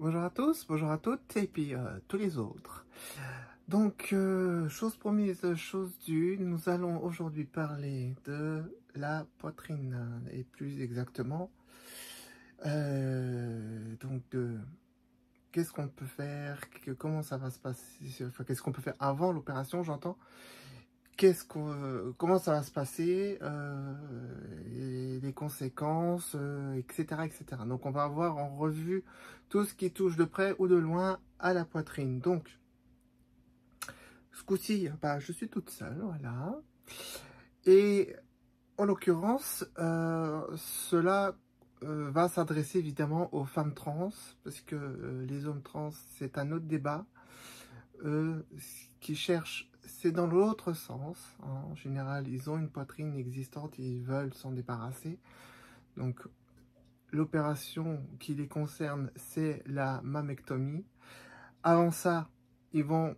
Bonjour à tous, bonjour à toutes et puis tous les autres. Donc, chose promise, chose due, nous allons aujourd'hui parler de la poitrine et plus exactement donc de qu'est-ce qu'on peut faire, comment ça va se passer, enfin qu'est-ce qu'on peut faire avant l'opération, j'entends. Comment ça va se passer, et les conséquences, etc., etc. Donc, on va avoir en revue tout ce qui touche de près ou de loin à la poitrine. Donc, ce coup-ci, bah, je suis toute seule, voilà. Et en l'occurrence, cela va s'adresser évidemment aux femmes trans, parce que les hommes trans, c'est un autre débat. Qui cherchent, c'est dans l'autre sens, hein. En général, ils ont une poitrine existante et ils veulent s'en débarrasser. Donc, l'opération qui les concerne, c'est la mammectomie. Avant ça, ils vont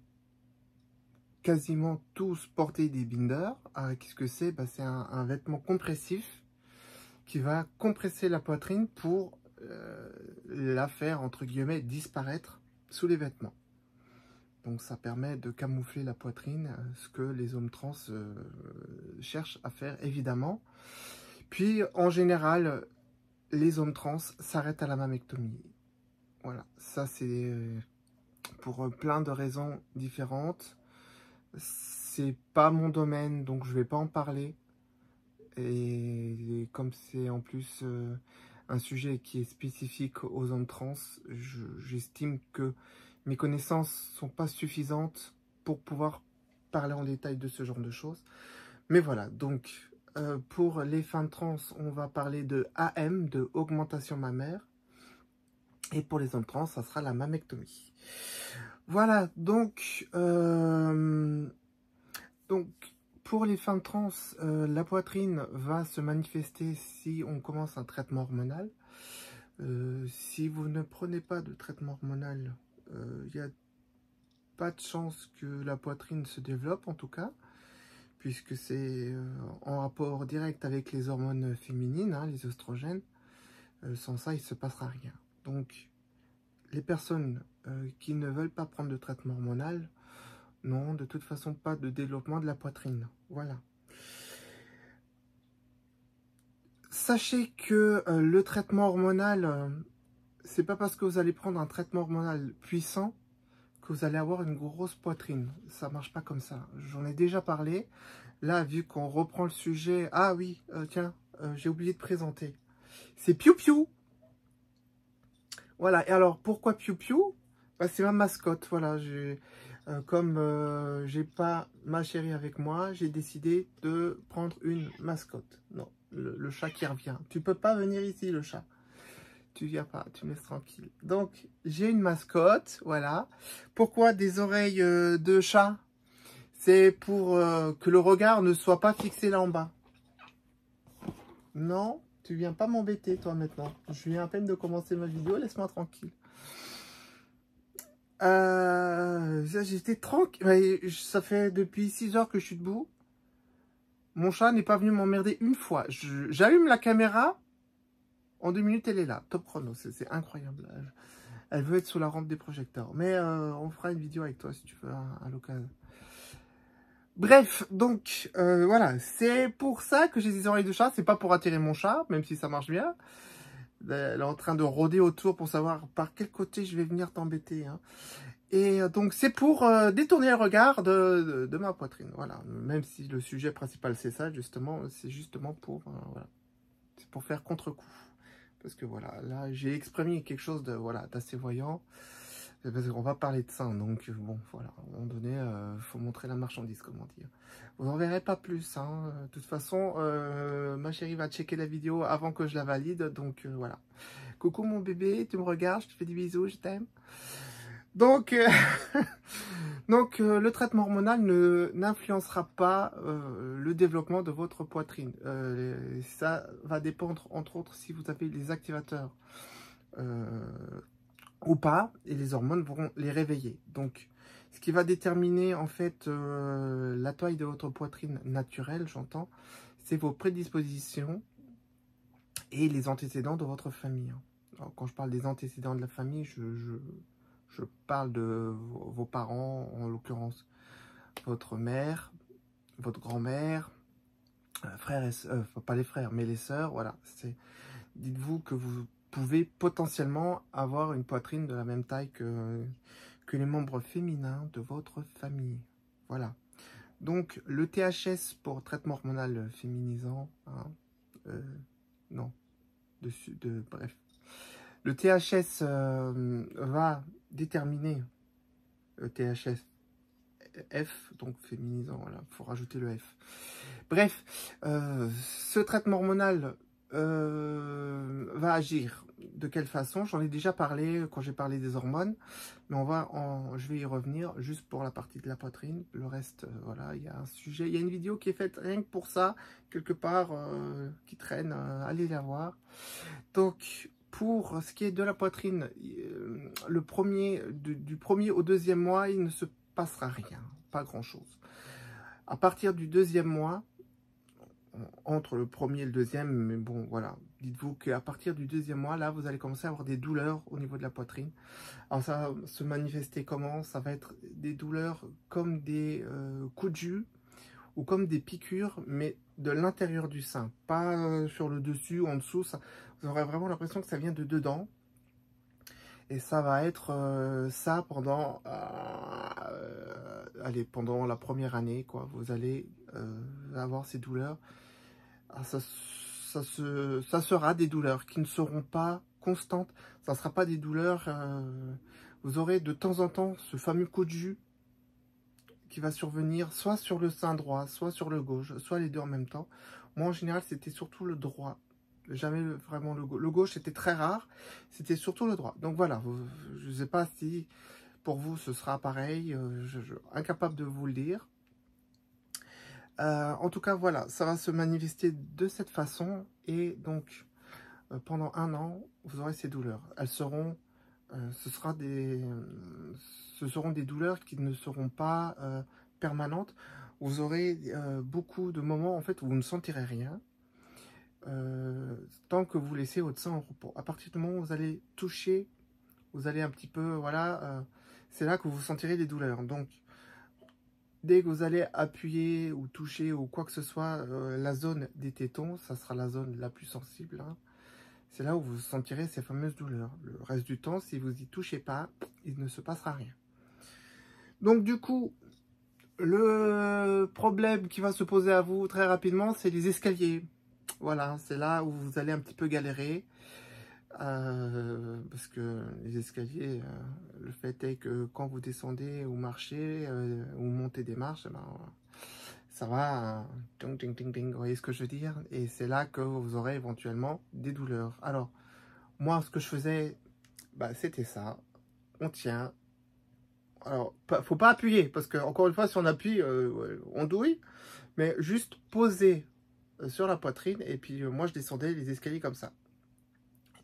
quasiment tous porter des binders. Qu'est-ce que c'est? Bah, c'est un vêtement compressif qui va compresser la poitrine pour la faire, entre guillemets, disparaître sous les vêtements. Donc ça permet de camoufler la poitrine, ce que les hommes trans cherchent à faire évidemment. Puis en général, les hommes trans s'arrêtent à la mammectomie. Voilà, ça c'est pour plein de raisons différentes. C'est pas mon domaine, donc je vais pas en parler. Et comme c'est en plus un sujet qui est spécifique aux hommes trans, j'estime que mes connaissances sont pas suffisantes pour pouvoir parler en détail de ce genre de choses. Mais voilà, donc pour les femmes trans, on va parler de AM, de augmentation mammaire. Et pour les hommes trans, ça sera la mammectomie. Voilà, donc pour les femmes trans, la poitrine va se manifester si on commence un traitement hormonal. Si vous ne prenez pas de traitement hormonal, il n'y a pas de chance que la poitrine se développe en tout cas, puisque c'est en rapport direct avec les hormones féminines, hein, les oestrogènes. Sans ça, il ne se passera rien. Donc, les personnes qui ne veulent pas prendre de traitement hormonal, non, de toute façon, pas de développement de la poitrine. Voilà. Sachez que le traitement hormonal, c'est pas parce que vous allez prendre un traitement hormonal puissant que vous allez avoir une grosse poitrine. Ça marche pas comme ça. J'en ai déjà parlé. Là, vu qu'on reprend le sujet... Ah oui, tiens, j'ai oublié de présenter. C'est Piu Piu. Voilà, et alors, pourquoi Piu Piu? Bah, c'est ma mascotte, voilà. Comme j'ai pas ma chérie avec moi, j'ai décidé de prendre une mascotte. Non, le chat qui revient. Tu peux pas venir ici, le chat. Tu viens pas, tu me laisses tranquille. Donc, j'ai une mascotte, voilà. Pourquoi des oreilles de chat? C'est pour que le regard ne soit pas fixé là en bas. Non, tu viens pas m'embêter, toi, maintenant. Je viens à peine de commencer ma vidéo, laisse-moi tranquille. J'étais tranquille. Ça fait depuis 6 heures que je suis debout. Mon chat n'est pas venu m'emmerder une fois. J'allume la caméra. En 2 minutes, elle est là. Top chrono. C'est incroyable. Elle veut être sous la rampe des projecteurs. Mais on fera une vidéo avec toi si tu veux à l'occasion. Bref, donc voilà. C'est pour ça que j'ai des oreilles de chat. C'est pas pour attirer mon chat, même si ça marche bien. Elle est en train de rôder autour pour savoir par quel côté je vais venir t'embêter. Hein. Et donc, c'est pour détourner le regard de ma poitrine. Voilà. Même si le sujet principal, c'est ça, justement. C'est justement pour... voilà. C'est pour faire contre-coup. Parce que voilà, là, j'ai exprimé quelque chose de voilà d'assez voyant. Parce qu'on va parler de ça. Donc, bon, voilà. À un moment donné, il faut montrer la marchandise, comment dire. Vous n'en verrez pas plus. Hein. De toute façon, ma chérie va checker la vidéo avant que je la valide. Donc, voilà. Coucou mon bébé, tu me regardes, je te fais des bisous, je t'aime. Donc, le traitement hormonal n'influencera pas le développement de votre poitrine. Ça va dépendre, entre autres, si vous avez les activateurs ou pas, et les hormones vont les réveiller. Donc, ce qui va déterminer, en fait, la taille de votre poitrine naturelle, j'entends, c'est vos prédispositions et les antécédents de votre famille. Alors, quand je parle des antécédents de la famille, je parle de vos parents, en l'occurrence votre mère, votre grand-mère, frères et sœurs, pas les frères, mais les sœurs, voilà. Dites-vous que vous pouvez potentiellement avoir une poitrine de la même taille que les membres féminins de votre famille. Voilà. Donc, le THS pour traitement hormonal féminisant, hein, non, bref. Le THS va déterminer le THS F, donc féminisant, voilà, il faut rajouter le F. Bref, ce traitement hormonal va agir de quelle façon? J'en ai déjà parlé quand j'ai parlé des hormones, mais je vais y revenir juste pour la partie de la poitrine. Le reste, voilà, il y a un sujet, il y a une vidéo qui est faite rien que pour ça, quelque part, qui traîne, allez la voir. Donc, pour ce qui est de la poitrine, du premier au deuxième mois, il ne se passera rien, pas grand-chose. À partir du deuxième mois, entre le premier et le deuxième, mais bon, voilà, dites-vous qu'à partir du deuxième mois, là, vous allez commencer à avoir des douleurs au niveau de la poitrine. Alors, ça va se manifester comment? Ça va être des douleurs comme des coups de jus ou comme des piqûres, mais de l'intérieur du sein, pas sur le dessus ou en dessous. Vous aurez vraiment l'impression que ça vient de dedans. Et ça va être ça pendant, allez, pendant la première année, quoi. Vous allez avoir ces douleurs. Alors ça sera des douleurs qui ne seront pas constantes. Ça ne sera pas des douleurs. Vous aurez de temps en temps ce fameux coup de jus qui va survenir soit sur le sein droit, soit sur le gauche, soit les deux en même temps. Moi, en général, c'était surtout le droit. Jamais vraiment le gauche. Le gauche, c'était très rare. C'était surtout le droit. Donc voilà, je ne sais pas si pour vous, ce sera pareil. Incapable de vous le dire. En tout cas, voilà, ça va se manifester de cette façon. Et donc, pendant un an, vous aurez ces douleurs. Elles seront... ce seront des douleurs qui ne seront pas permanentes. Vous aurez beaucoup de moments en fait où vous ne sentirez rien tant que vous laissez votre sein en repos. À partir du moment où vous allez toucher, vous allez un petit peu, voilà, c'est là que vous sentirez les douleurs. Donc, dès que vous allez appuyer ou toucher ou quoi que ce soit la zone des tétons, ça sera la zone la plus sensible, hein. C'est là où vous sentirez ces fameuses douleurs. Le reste du temps, si vous n'y touchez pas, il ne se passera rien. Donc du coup, le problème qui va se poser à vous très rapidement, c'est les escaliers. Voilà, c'est là où vous allez un petit peu galérer. Parce que les escaliers, le fait est que quand vous descendez ou marchez ou montez des marches, ben, ça va, ding, ding, ding, ding, vous voyez ce que je veux dire? Et c'est là que vous aurez éventuellement des douleurs. Alors, moi, ce que je faisais, bah, c'était ça. On tient. Alors, faut pas appuyer, parce que, encore une fois, si on appuie, on douille. Mais juste poser sur la poitrine, et puis moi, je descendais les escaliers comme ça.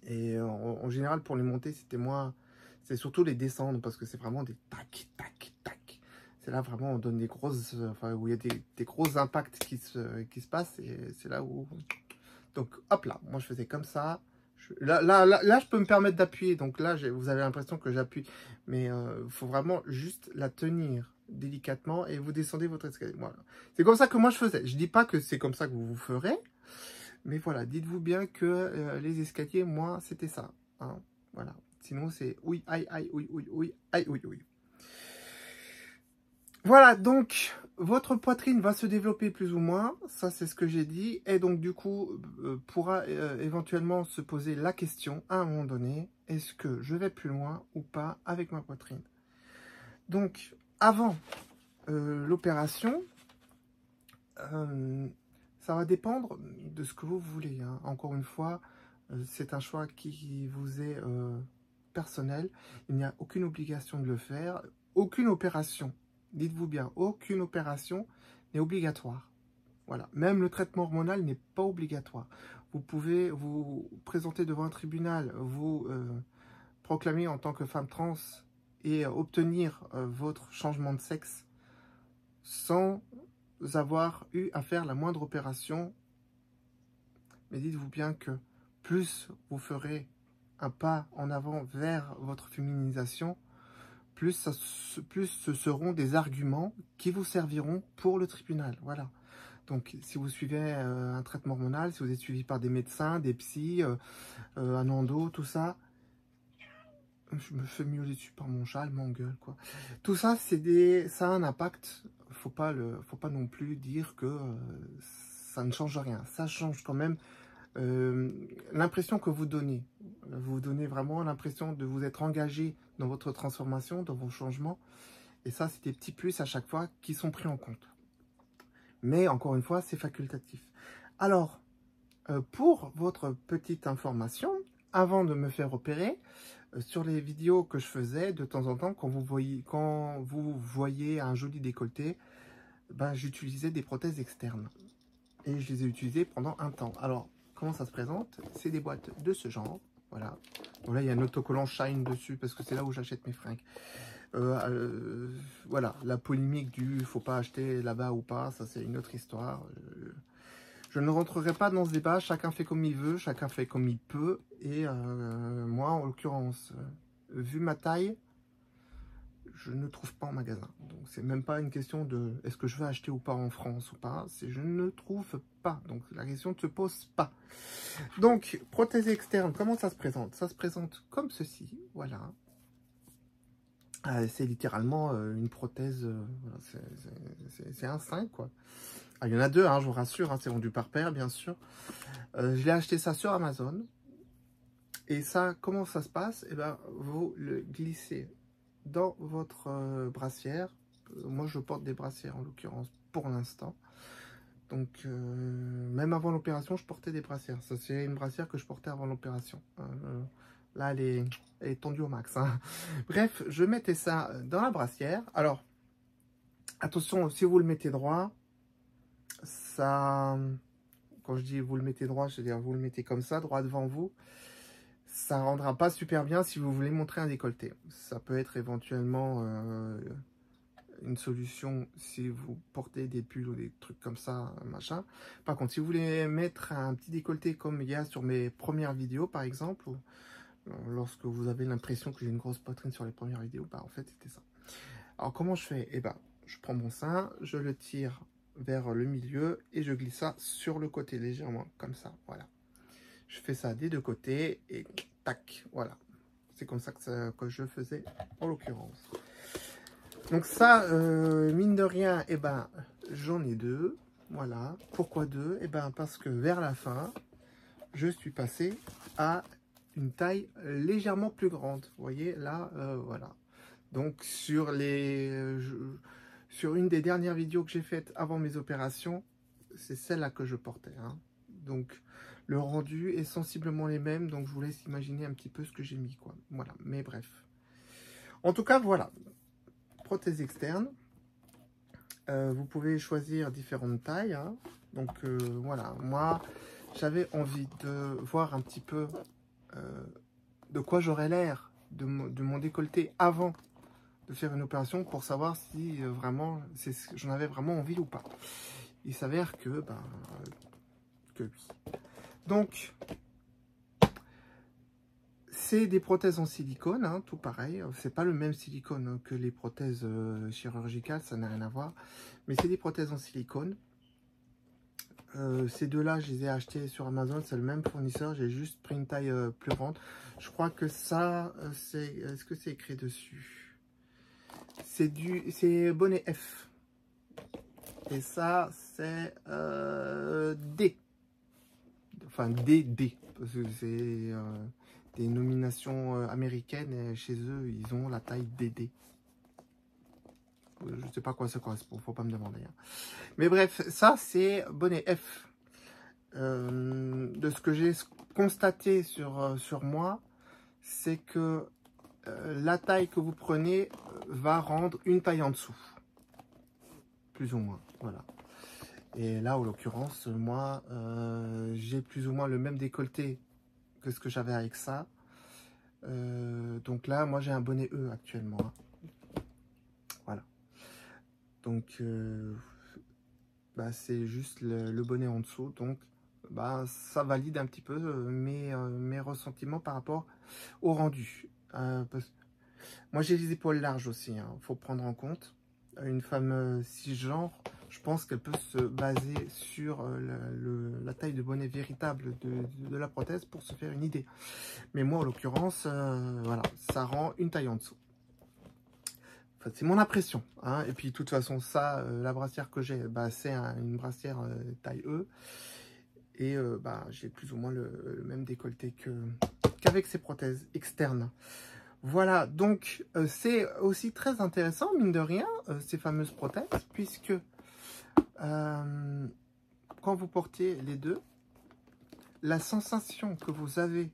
Et en général, pour les monter, c'était moins... C'est surtout les descendre, parce que c'est vraiment des tac, tac, tac. C'est là vraiment on donne des grosses, enfin où il y a des gros impacts qui se passent et c'est là où. Donc hop là, moi je faisais comme ça. Là, je peux me permettre d'appuyer. Donc là, vous avez l'impression que j'appuie, mais il faut vraiment juste la tenir délicatement et vous descendez votre escalier. Voilà. C'est comme ça que moi je faisais. Je dis pas que c'est comme ça que vous ferez, mais voilà, dites-vous bien que les escaliers, moi, c'était ça. Hein. Voilà. Sinon, c'est oui, aïe, aïe, oui, oui, oui, aïe, oui, oui. Voilà, donc, votre poitrine va se développer plus ou moins, ça c'est ce que j'ai dit, et donc du coup, pourra éventuellement se poser la question, à un moment donné, est-ce que je vais plus loin ou pas avec ma poitrine? Donc, avant l'opération, ça va dépendre de ce que vous voulez. Hein. Encore une fois, c'est un choix qui vous est personnel, il n'y a aucune obligation de le faire, aucune opération. Dites-vous bien, aucune opération n'est obligatoire. Voilà. Même le traitement hormonal n'est pas obligatoire. Vous pouvez vous présenter devant un tribunal, vous proclamer en tant que femme trans et obtenir votre changement de sexe sans avoir eu à faire la moindre opération. Mais dites-vous bien que plus vous ferez un pas en avant vers votre féminisation, plus ce seront des arguments qui vous serviront pour le tribunal. Voilà. Donc, si vous suivez un traitement hormonal, si vous êtes suivi par des médecins, des psys, un endo, tout ça, je me fais miauler dessus par mon chat, elle m'engueule, quoi. Tout ça, ça a un impact. Faut pas non plus dire que ça ne change rien. Ça change quand même l'impression que vous donnez. Vous donnez vraiment l'impression de vous être engagé dans votre transformation, dans vos changements. Et ça, c'est des petits plus à chaque fois qui sont pris en compte. Mais encore une fois, c'est facultatif. Alors, pour votre petite information, avant de me faire opérer, sur les vidéos que je faisais, de temps en temps, quand vous voyez un joli décolleté, ben, j'utilisais des prothèses externes. Et je les ai utilisées pendant un temps. Alors, comment ça se présente? C'est des boîtes de ce genre. Voilà. Donc là, il y a un autocollant Shine dessus, parce que c'est là où j'achète mes fringues. Voilà, la polémique du faut pas acheter là-bas ou pas, ça c'est une autre histoire. Je ne rentrerai pas dans ce débat, chacun fait comme il veut, chacun fait comme il peut. Et moi, en l'occurrence, vu ma taille, je ne trouve pas en magasin. Donc c'est même pas une question de est-ce que je veux acheter ou pas en France ou pas, c'est je ne trouve pas. Donc la question ne se pose pas. Donc, prothèse externe, comment ça se présente? Ça se présente comme ceci, voilà. C'est littéralement une prothèse, voilà, c'est un 5 quoi. Ah, il y en a deux, hein, je vous rassure, hein, c'est vendu par paire bien sûr. Je l'ai acheté ça sur Amazon. Et ça, comment ça se passe? Eh ben, vous le glissez dans votre brassière. Moi je porte des brassières en l'occurrence pour l'instant. Donc même avant l'opération je portais des brassières. Ça c'est une brassière que je portais avant l'opération. Là, elle est tendue au max. Hein. Bref, je mettais ça dans la brassière. Alors, attention, si vous le mettez droit, ça... Quand je dis vous le mettez droit, je veux dire vous le mettez comme ça, droit devant vous. Ça ne rendra pas super bien si vous voulez montrer un décolleté. Ça peut être éventuellement une solution si vous portez des pulls ou des trucs comme ça, machin. Par contre, si vous voulez mettre un petit décolleté comme il y a sur mes premières vidéos, par exemple, ou lorsque vous avez l'impression que j'ai une grosse poitrine sur les premières vidéos, bah en fait c'était ça. Alors comment je fais? Eh ben, je prends mon sein, je le tire vers le milieu et je glisse ça sur le côté légèrement, comme ça, voilà. Je fais ça des deux côtés et tac, voilà. C'est comme ça que je faisais en l'occurrence. Donc ça, mine de rien, eh ben, j'en ai deux, voilà. Pourquoi deux? Eh ben, parce que vers la fin, je suis passé à une taille légèrement plus grande. Vous voyez, là, voilà. Donc, sur une des dernières vidéos que j'ai faites avant mes opérations, c'est celle-là que je portais. Hein. Donc, le rendu est sensiblement les mêmes. Donc, je vous laisse imaginer un petit peu ce que j'ai mis, quoi. Voilà, mais bref. En tout cas, voilà. Prothèse externe. Vous pouvez choisir différentes tailles. Hein. Donc, voilà. Moi, j'avais envie de voir un petit peu de quoi j'aurais l'air de mon décolleté avant de faire une opération pour savoir si vraiment j'en avais vraiment envie ou pas. Il s'avère que oui. Donc c'est des prothèses en silicone, hein, tout pareil. C'est pas le même silicone que les prothèses chirurgicales, ça n'a rien à voir. Mais c'est des prothèses en silicone. Ces deux-là, je les ai achetés sur Amazon, c'est le même fournisseur, j'ai juste pris une taille plus grande. Je crois que ça, est-ce que c'est écrit dessus? C'est bonnet F. Et ça, c'est D. Enfin, DD. Parce que c'est des nominations américaines et chez eux, ils ont la taille DD. Je ne sais pas quoi ça correspond, faut pas me demander. Hein. Mais bref, ça, c'est bonnet F. De ce que j'ai constaté sur moi, c'est que la taille que vous prenez va rendre une taille en dessous. Plus ou moins, voilà. Et là, en l'occurrence, moi, j'ai plus ou moins le même décolleté que ce que j'avais avec ça. Donc là, moi, j'ai un bonnet E actuellement. Hein. Voilà. Donc, c'est juste le bonnet en dessous. Donc, bah, ça valide un petit peu mes ressentiments par rapport au rendu. Moi, j'ai les épaules larges aussi, hein, faut prendre en compte. Une femme cisgenre, je pense qu'elle peut se baser sur la taille de bonnet véritable de la prothèse pour se faire une idée. Mais moi, en l'occurrence, voilà, ça rend une taille en dessous. Enfin, c'est mon impression, hein. Et puis, de toute façon, ça, la brassière que j'ai, bah, c'est une brassière taille E. Et bah, j'ai plus ou moins le même décolleté qu'avec ces prothèses externes. Voilà, donc c'est aussi très intéressant, mine de rien, ces fameuses prothèses, puisque quand vous portez les deux, la sensation que vous avez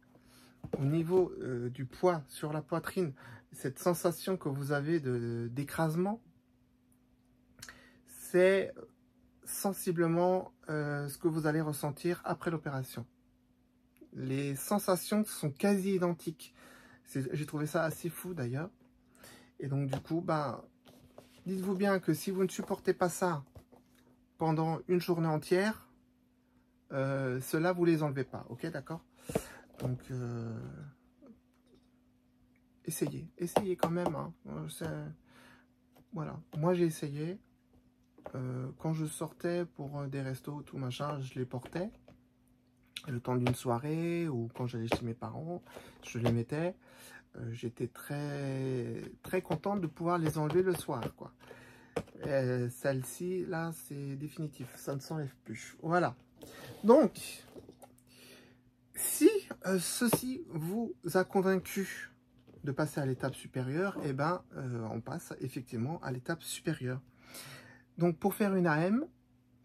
au niveau du poids sur la poitrine, cette sensation que vous avez d'écrasement, c'est sensiblement ce que vous allez ressentir après l'opération. Les sensations sont quasi identiques. J'ai trouvé ça assez fou d'ailleurs. Et donc du coup, bah, dites-vous bien que si vous ne supportez pas ça pendant une journée entière, ceux-là, vous les enlevez pas. Ok, d'accord? Donc, essayez quand même. Hein. Voilà, moi j'ai essayé. Quand je sortais pour des restos, tout machin, je les portais. Le temps d'une soirée ou quand j'allais chez mes parents, je les mettais. J'étais très contente de pouvoir les enlever le soir, quoi. Celle-ci, là, c'est définitif, ça ne s'enlève plus. Voilà. Donc, si ceci vous a convaincu de passer à l'étape supérieure, eh ben, on passe effectivement à l'étape supérieure. Donc, pour faire une AM,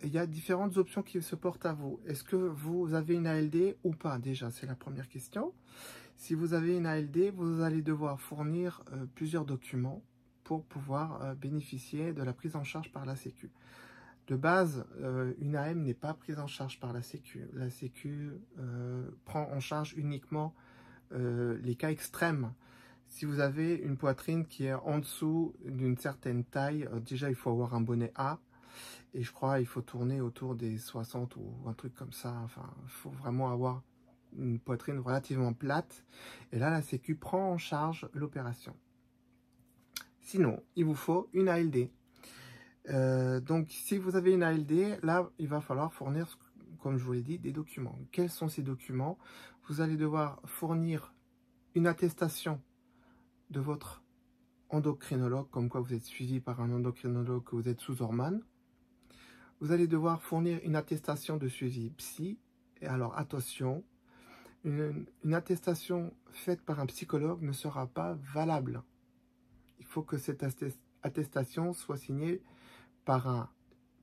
il y a différentes options qui se portent à vous. Est-ce que vous avez une ALD ou pas? Déjà, c'est la première question. Si vous avez une ALD, vous allez devoir fournir plusieurs documents pour pouvoir bénéficier de la prise en charge par la Sécu. De base, une AM n'est pas prise en charge par la Sécu. La Sécu prend en charge uniquement les cas extrêmes. Si vous avez une poitrine qui est en dessous d'une certaine taille, déjà il faut avoir un bonnet A. Et je crois qu'il faut tourner autour des 60 ou un truc comme ça. Enfin, il faut vraiment avoir une poitrine relativement plate. Et là, la Sécu prend en charge l'opération. Sinon, il vous faut une ALD. Donc, si vous avez une ALD, là, il va falloir fournir, comme je vous l'ai dit, des documents. Quels sont ces documents? Vous allez devoir fournir une attestation de votre endocrinologue, comme quoi vous êtes suivi par un endocrinologue, que vous êtes sous hormones. Vous allez devoir fournir une attestation de suivi psy. Et alors, attention, une attestation faite par un psychologue ne sera pas valable. Il faut que cette attestation soit signée par un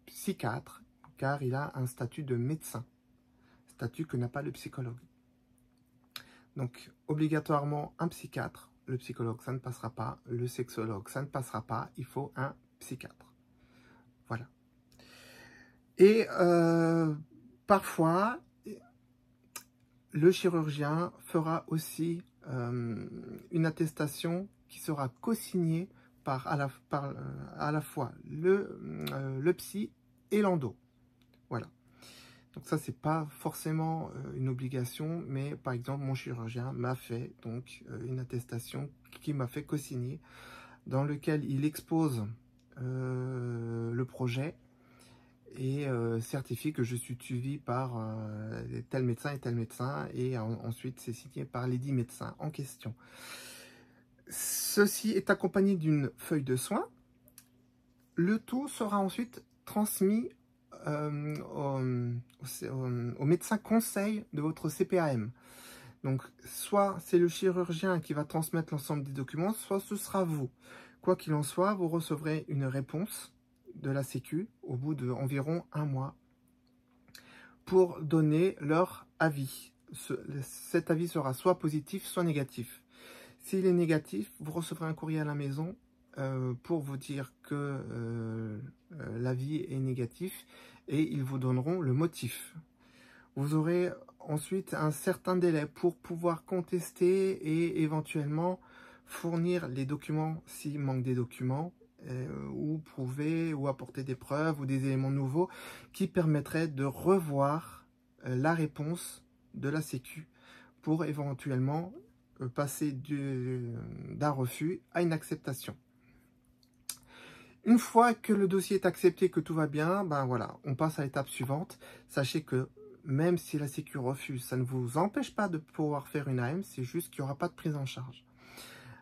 psychiatre, car il a un statut de médecin, statut que n'a pas le psychologue. Donc, obligatoirement, un psychiatre. Le psychologue, ça ne passera pas. Le sexologue, ça ne passera pas. Il faut un psychiatre. Voilà. Et parfois, le chirurgien fera aussi une attestation qui sera co-signée par à la fois le psy et l'endo. Voilà. Donc ça, c'est pas forcément une obligation, mais par exemple, mon chirurgien m'a fait donc une attestation qui m'a fait co-signer, dans lequel il expose le projet et certifie que je suis suivi par tel médecin et tel médecin, et ensuite c'est signé par les 10 médecins en question. Ceci est accompagné d'une feuille de soins. Le tout sera ensuite transmis au médecin conseil de votre CPAM. Donc, soit c'est le chirurgien qui va transmettre l'ensemble des documents, soit ce sera vous. Quoi qu'il en soit, vous recevrez une réponse de la Sécu au bout d'environ un mois pour donner leur avis. Cet avis sera soit positif, soit négatif. S'il est négatif, vous recevrez un courrier à la maison pour vous dire que l'avis est négatif, et ils vous donneront le motif. Vous aurez ensuite un certain délai pour pouvoir contester et éventuellement fournir les documents s'il manque des documents, ou prouver ou apporter des preuves ou des éléments nouveaux qui permettraient de revoir la réponse de la Sécu pour éventuellement passer d'un refus à une acceptation. Une fois que le dossier est accepté, que tout va bien, ben voilà, on passe à l'étape suivante. Sachez que même si la Sécu refuse, ça ne vous empêche pas de pouvoir faire une AM, c'est juste qu'il n'y aura pas de prise en charge.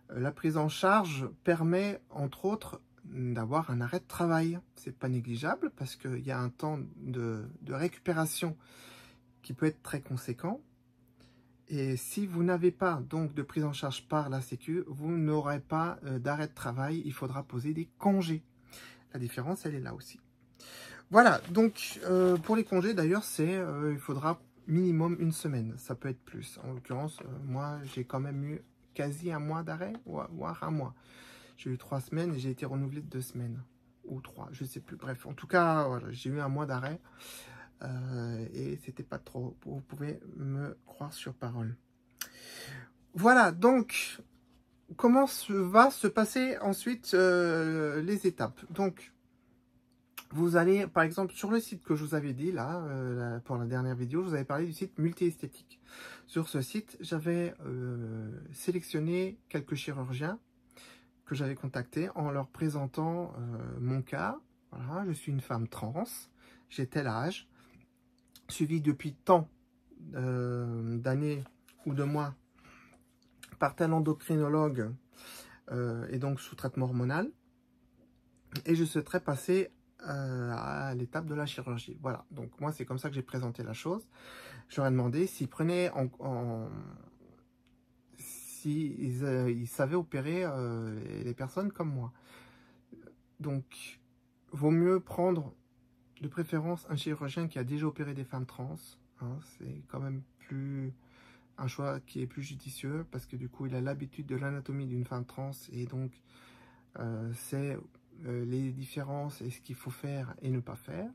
La prise en charge permet, entre autres, d'avoir un arrêt de travail. C'est pas négligeable parce qu'il y a un temps de récupération qui peut être très conséquent. Et si vous n'avez pas donc de prise en charge par la Sécu, vous n'aurez pas d'arrêt de travail. Il faudra poser des congés. La différence, elle est là aussi. Voilà, donc pour les congés d'ailleurs, il faudra minimum une semaine. Ça peut être plus. En l'occurrence, moi, j'ai quand même eu quasi un mois d'arrêt, voire un mois. J'ai eu 3 semaines et j'ai été renouvelé de 2 semaines. Ou 3, je sais plus. Bref, en tout cas, voilà, j'ai eu un mois d'arrêt. Et c'était pas trop. Vous pouvez me croire sur parole. Voilà, donc, comment va se passer ensuite les étapes? Donc, vous allez, par exemple, sur le site que je vous avais dit, là, pour la dernière vidéo, je vous avais parlé du site multi-esthétique. Sur ce site, j'avais sélectionné quelques chirurgiens que j'avais contactés en leur présentant mon cas. Voilà, je suis une femme trans, j'ai tel âge, suivie depuis tant d'années ou de mois par tel endocrinologue et donc sous traitement hormonal. Et je souhaiterais passer à l'étape de la chirurgie. Voilà, donc moi c'est comme ça que j'ai présenté la chose. J'aurais demandé s'ils prenaient ils savaient opérer les personnes comme moi. Donc, vaut mieux prendre de préférence un chirurgien qui a déjà opéré des femmes trans. Hein, c'est quand même un choix qui est plus judicieux parce que du coup, il a l'habitude de l'anatomie d'une femme trans et donc c'est les différences et ce qu'il faut faire et ne pas faire.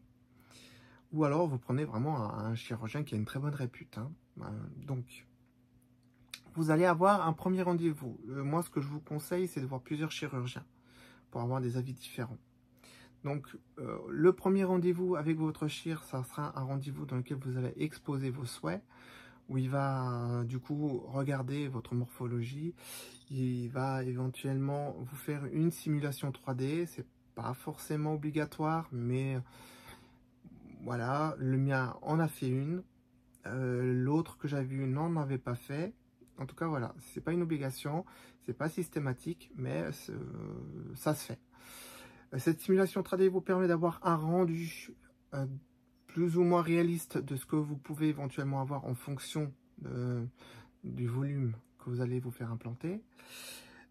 Ou alors, vous prenez vraiment un chirurgien qui a une très bonne répute. Hein. Donc, vous allez avoir un premier rendez-vous. Moi, ce que je vous conseille, c'est de voir plusieurs chirurgiens pour avoir des avis différents. Donc, le premier rendez-vous avec votre chir, ça sera un rendez-vous dans lequel vous allez exposer vos souhaits, où il va du coup regarder votre morphologie. Il va éventuellement vous faire une simulation 3D. C'est pas forcément obligatoire, mais voilà, le mien en a fait une. L'autre que j'avais vu n'en avait pas fait. En tout cas, voilà, c'est pas une obligation, c'est pas systématique, mais ça se fait. Cette simulation 3D vous permet d'avoir un rendu plus ou moins réaliste de ce que vous pouvez éventuellement avoir en fonction du volume que vous allez vous faire implanter.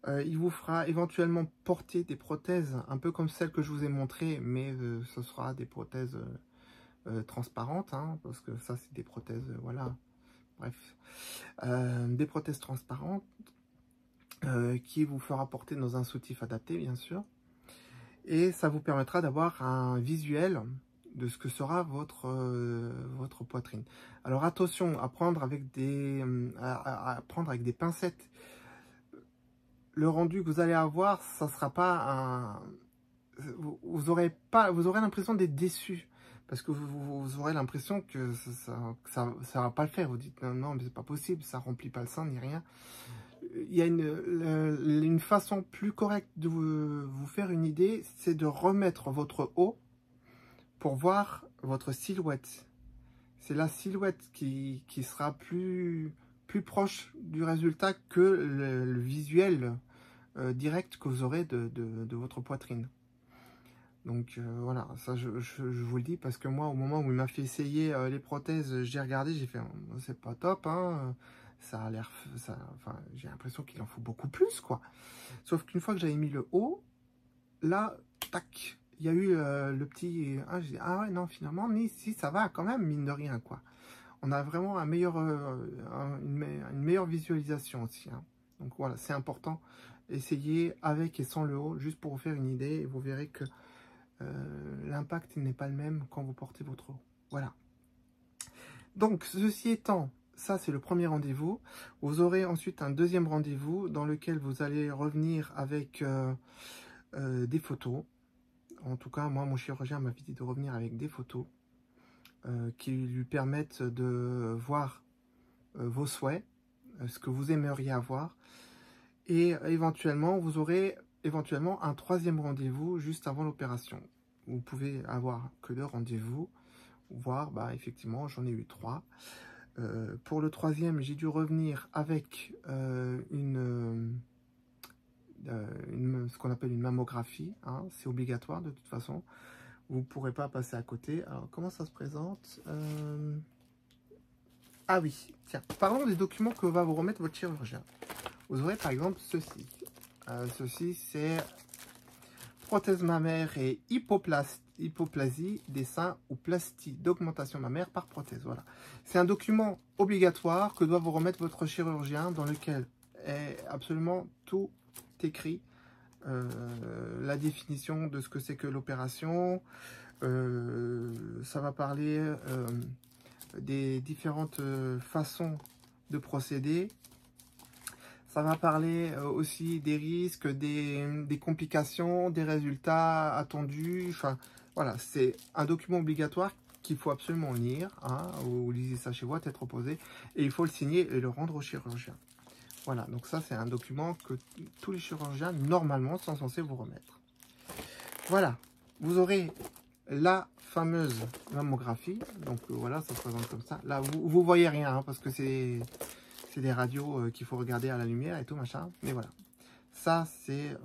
Il vous fera éventuellement porter des prothèses, un peu comme celles que je vous ai montrées, mais ce sera des prothèses transparentes, hein, parce que ça, c'est des prothèses, voilà, bref. Des prothèses transparentes qui vous fera porter dans un soutif adapté, bien sûr. Et ça vous permettra d'avoir un visuel de ce que sera votre poitrine. Alors attention à prendre avec à prendre avec des pincettes. Le rendu que vous allez avoir, ça sera pas vous aurez l'impression d'être déçu parce que vous aurez l'impression que ça va pas le faire. Vous dites non, mais c'est pas possible, ça remplit pas le sein ni rien. Il y a une façon plus correcte de vous faire une idée, c'est de remettre votre haut pour voir votre silhouette. C'est la silhouette qui sera plus proche du résultat que le visuel direct que vous aurez de votre poitrine. Donc voilà, ça je vous le dis parce que moi, au moment où il m'a fait essayer les prothèses, j'ai regardé, j'ai fait c'est pas top, hein, ça a l'air, enfin j'ai l'impression qu'il en faut beaucoup plus quoi. Sauf qu'une fois que j'avais mis le haut, là, tac, il y a eu le petit, j'ai dit ah ouais non finalement, mais si ça va quand même mine de rien quoi. On a vraiment une meilleure visualisation aussi. Hein. Donc voilà, c'est important. Essayez avec et sans le haut, juste pour vous faire une idée, et vous verrez que l'impact n'est pas le même quand vous portez votre haut. Voilà. Donc, ceci étant, ça c'est le premier rendez-vous. Vous aurez ensuite un deuxième rendez-vous dans lequel vous allez revenir avec des photos. En tout cas, moi, mon chirurgien m'a dit de revenir avec des photos qui lui permettent de voir vos souhaits, ce que vous aimeriez avoir. Et éventuellement, vous aurez éventuellement un troisième rendez-vous juste avant l'opération. Vous pouvez avoir que 2 rendez-vous, voire, bah, effectivement, j'en ai eu 3. Pour le troisième, j'ai dû revenir avec ce qu'on appelle une mammographie. Hein, c'est obligatoire de toute façon. Vous ne pourrez pas passer à côté. Alors, comment ça se présente? Ah oui, tiens, parlons des documents que va vous remettre votre chirurgien. Vous aurez par exemple ceci. Ceci, c'est prothèse mammaire et hypoplasie des seins ou plastie d'augmentation mammaire par prothèse. Voilà. C'est un document obligatoire que doit vous remettre votre chirurgien dans lequel est absolument tout écrit. La définition de ce que c'est que l'opération. Ça va parler des différentes façons de procéder. Ça va parler aussi des risques, des complications, des résultats attendus. Enfin, voilà, c'est un document obligatoire qu'il faut absolument lire. Hein, vous lisez ça chez vous à tête reposée. Et il faut le signer et le rendre au chirurgien. Voilà, donc ça, c'est un document que tous les chirurgiens, normalement, sont censés vous remettre. Voilà, vous aurez la fameuse mammographie. Donc voilà, ça se présente comme ça. Là, vous voyez rien, hein, parce que c'est des radios qu'il faut regarder à la lumière et tout machin. Mais voilà, ça c'est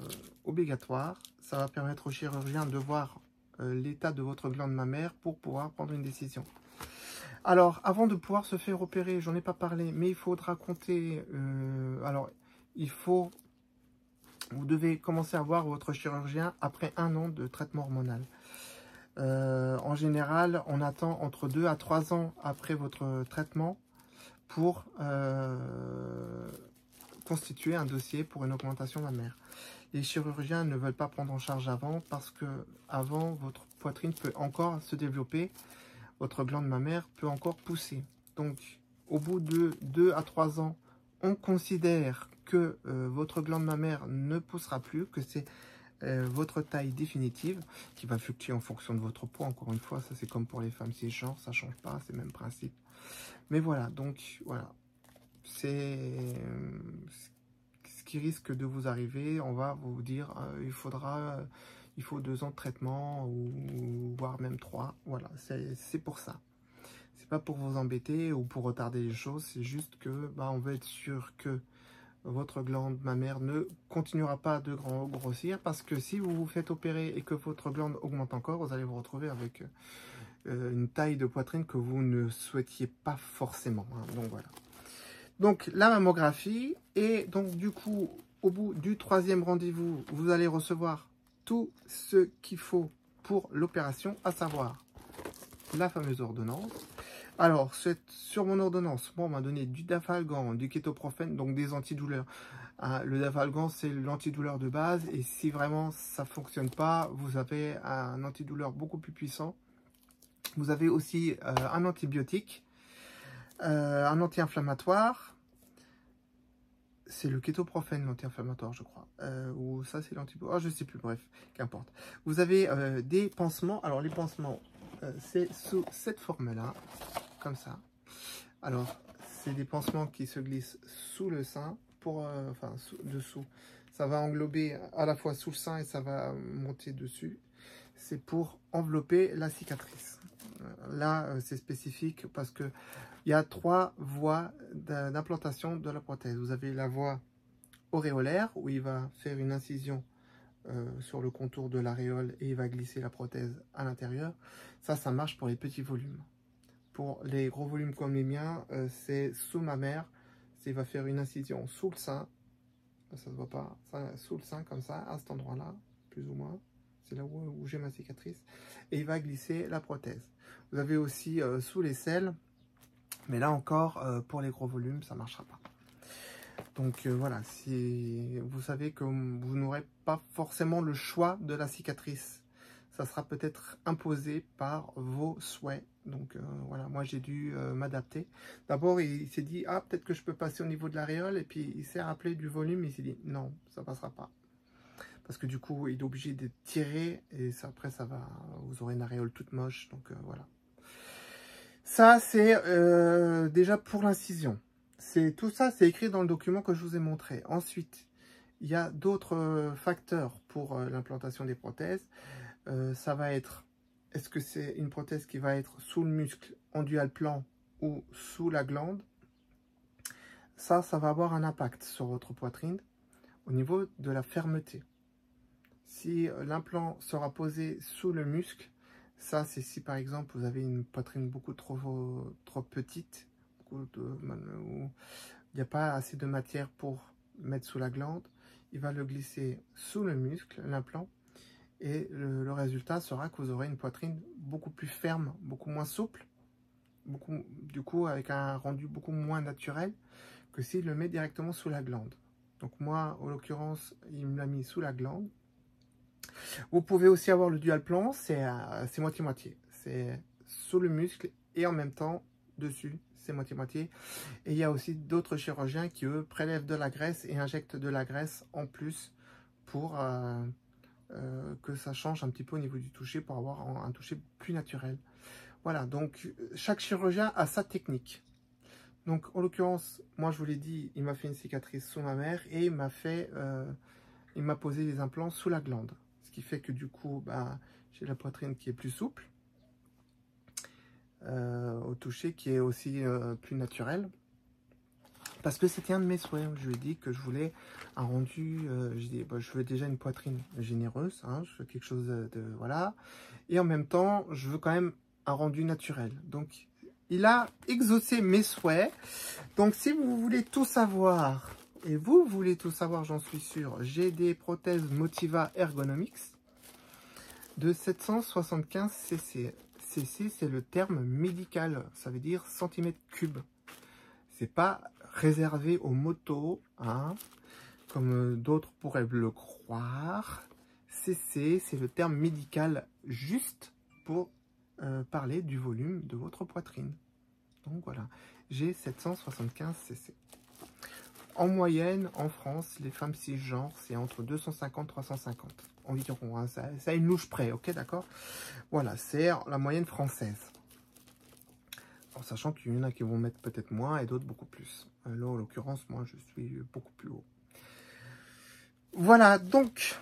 obligatoire. Ça va permettre au chirurgien de voir l'état de votre glande mammaire pour pouvoir prendre une décision. Alors, avant de pouvoir se faire opérer, j'en ai pas parlé, mais il faudra compter. Alors, vous devez commencer à voir votre chirurgien après 1 an de traitement hormonal. En général, on attend entre 2 à 3 ans après votre traitement pour constituer un dossier pour une augmentation mammaire. Les chirurgiens ne veulent pas prendre en charge avant parce que avant votre poitrine peut encore se développer, votre glande mammaire peut encore pousser. Donc, au bout de 2 à 3 ans, on considère que votre glande mammaire ne poussera plus, que c'est votre taille définitive qui va fluctuer en fonction de votre poids. Encore une fois, ça c'est comme pour les femmes cisgenres, ça change pas, c'est le même principe. Mais voilà, donc voilà, c'est ce qui risque de vous arriver. On va vous dire il faut 2 ans de traitement ou voire même 3. Voilà, c'est pour ça. C'est pas pour vous embêter ou pour retarder les choses, c'est juste que bah, on veut être sûr que votre glande mammaire ne continuera pas de grossir, parce que si vous vous faites opérer et que votre glande augmente encore, vous allez vous retrouver avec une taille de poitrine que vous ne souhaitiez pas forcément. Hein, donc voilà. Donc la mammographie, et donc du coup, au bout du 3e rendez-vous, vous allez recevoir tout ce qu'il faut pour l'opération, à savoir la fameuse ordonnance. Alors, sur mon ordonnance, moi, on m'a donné du Dafalgan, du kétoprophène, donc des antidouleurs. Le Dafalgan, c'est l'antidouleur de base, et si vraiment ça ne fonctionne pas, vous avez un antidouleur beaucoup plus puissant. Vous avez aussi un antibiotique, un anti-inflammatoire. C'est le kétoprophène, l'anti-inflammatoire, je crois. Ou ça, c'est l'antibiotique. Oh, je ne sais plus, bref, qu'importe. Vous avez des pansements. Alors, les pansements, c'est sous cette forme-là, comme ça. Alors, c'est des pansements qui se glissent sous le sein, enfin, dessous. Ça va englober à la fois sous le sein et ça va monter dessus. C'est pour envelopper la cicatrice. Là, c'est spécifique parce que il y a 3 voies d'implantation de la prothèse. Vous avez la voie auréolaire, où il va faire une incision sur le contour de l'aréole et il va glisser la prothèse à l'intérieur. Ça marche pour les petits volumes. Pour les gros volumes comme les miens, c'est sous ma mère. Il va faire une incision sous le sein. Ça se voit pas. Sous le sein, comme ça, à cet endroit-là, plus ou moins. C'est là où j'ai ma cicatrice. Et il va glisser la prothèse. Vous avez aussi sous l'aisselle. Mais là encore, pour les gros volumes, ça ne marchera pas. Donc voilà, si vous savez que vous n'aurez pas forcément le choix de la cicatrice. Ça sera peut-être imposé par vos souhaits. Donc voilà, moi j'ai dû m'adapter. D'abord, il s'est dit, ah, peut-être que je peux passer au niveau de l'aréole. Et puis il s'est rappelé du volume, il s'est dit, non, ça passera pas. Parce que du coup, il est obligé de tirer. Et ça, après, vous aurez une aréole toute moche. Donc voilà. Ça, c'est déjà pour l'incision. Tout ça, c'est écrit dans le document que je vous ai montré. Ensuite, il y a d'autres facteurs pour l'implantation des prothèses. Ça va être, est-ce que c'est une prothèse qui va être sous le muscle en dual plan ou sous la glande? Ça va avoir un impact sur votre poitrine au niveau de la fermeté. Si l'implant sera posé sous le muscle, ça c'est si par exemple vous avez une poitrine beaucoup trop petite, où il n'y a pas assez de matière pour mettre sous la glande, il va le glisser sous le muscle, l'implant, et le résultat sera que vous aurez une poitrine beaucoup plus ferme, beaucoup moins souple, du coup avec un rendu beaucoup moins naturel que s'il le met directement sous la glande. Donc moi, en l'occurrence, il me l'a mis sous la glande. Vous pouvez aussi avoir le dual plan, c'est moitié-moitié. C'est sous le muscle et en même temps dessus, c'est moitié-moitié. Et il y a aussi d'autres chirurgiens qui, eux, prélèvent de la graisse et injectent de la graisse en plus pour que ça change un petit peu au niveau du toucher, pour avoir un toucher plus naturel. Voilà, donc chaque chirurgien a sa technique. Donc en l'occurrence, moi je vous l'ai dit, il m'a fait une cicatrice sous ma mère et il m'a posé des implants sous la glande. Ce qui fait que du coup, j'ai la poitrine qui est plus souple, au toucher qui est aussi plus naturel. Parce que c'était un de mes souhaits. Je lui ai dit que je voulais un rendu, je veux déjà une poitrine généreuse, hein, je veux quelque chose voilà. Et en même temps, je veux quand même un rendu naturel. Donc, il a exaucé mes souhaits. Donc, si vous voulez tout savoir, et vous voulez tout savoir, j'en suis sûr, j'ai des prothèses Motiva Ergonomics de 775 cc. cc, c'est le terme médical, ça veut dire centimètres cubes. C'est pas réservé aux motos, hein, comme d'autres pourraient le croire. cc, c'est le terme médical juste pour parler du volume de votre poitrine. Donc voilà, j'ai 775 cc. En moyenne, en France, les femmes cisgenres, c'est entre 250 et 350 environ. Hein, ça a une louche près, ok, d'accord? Voilà, c'est la moyenne française. En sachant qu'il y en a qui vont mettre peut-être moins et d'autres beaucoup plus. Là, en l'occurrence, moi, je suis beaucoup plus haut. Voilà, donc,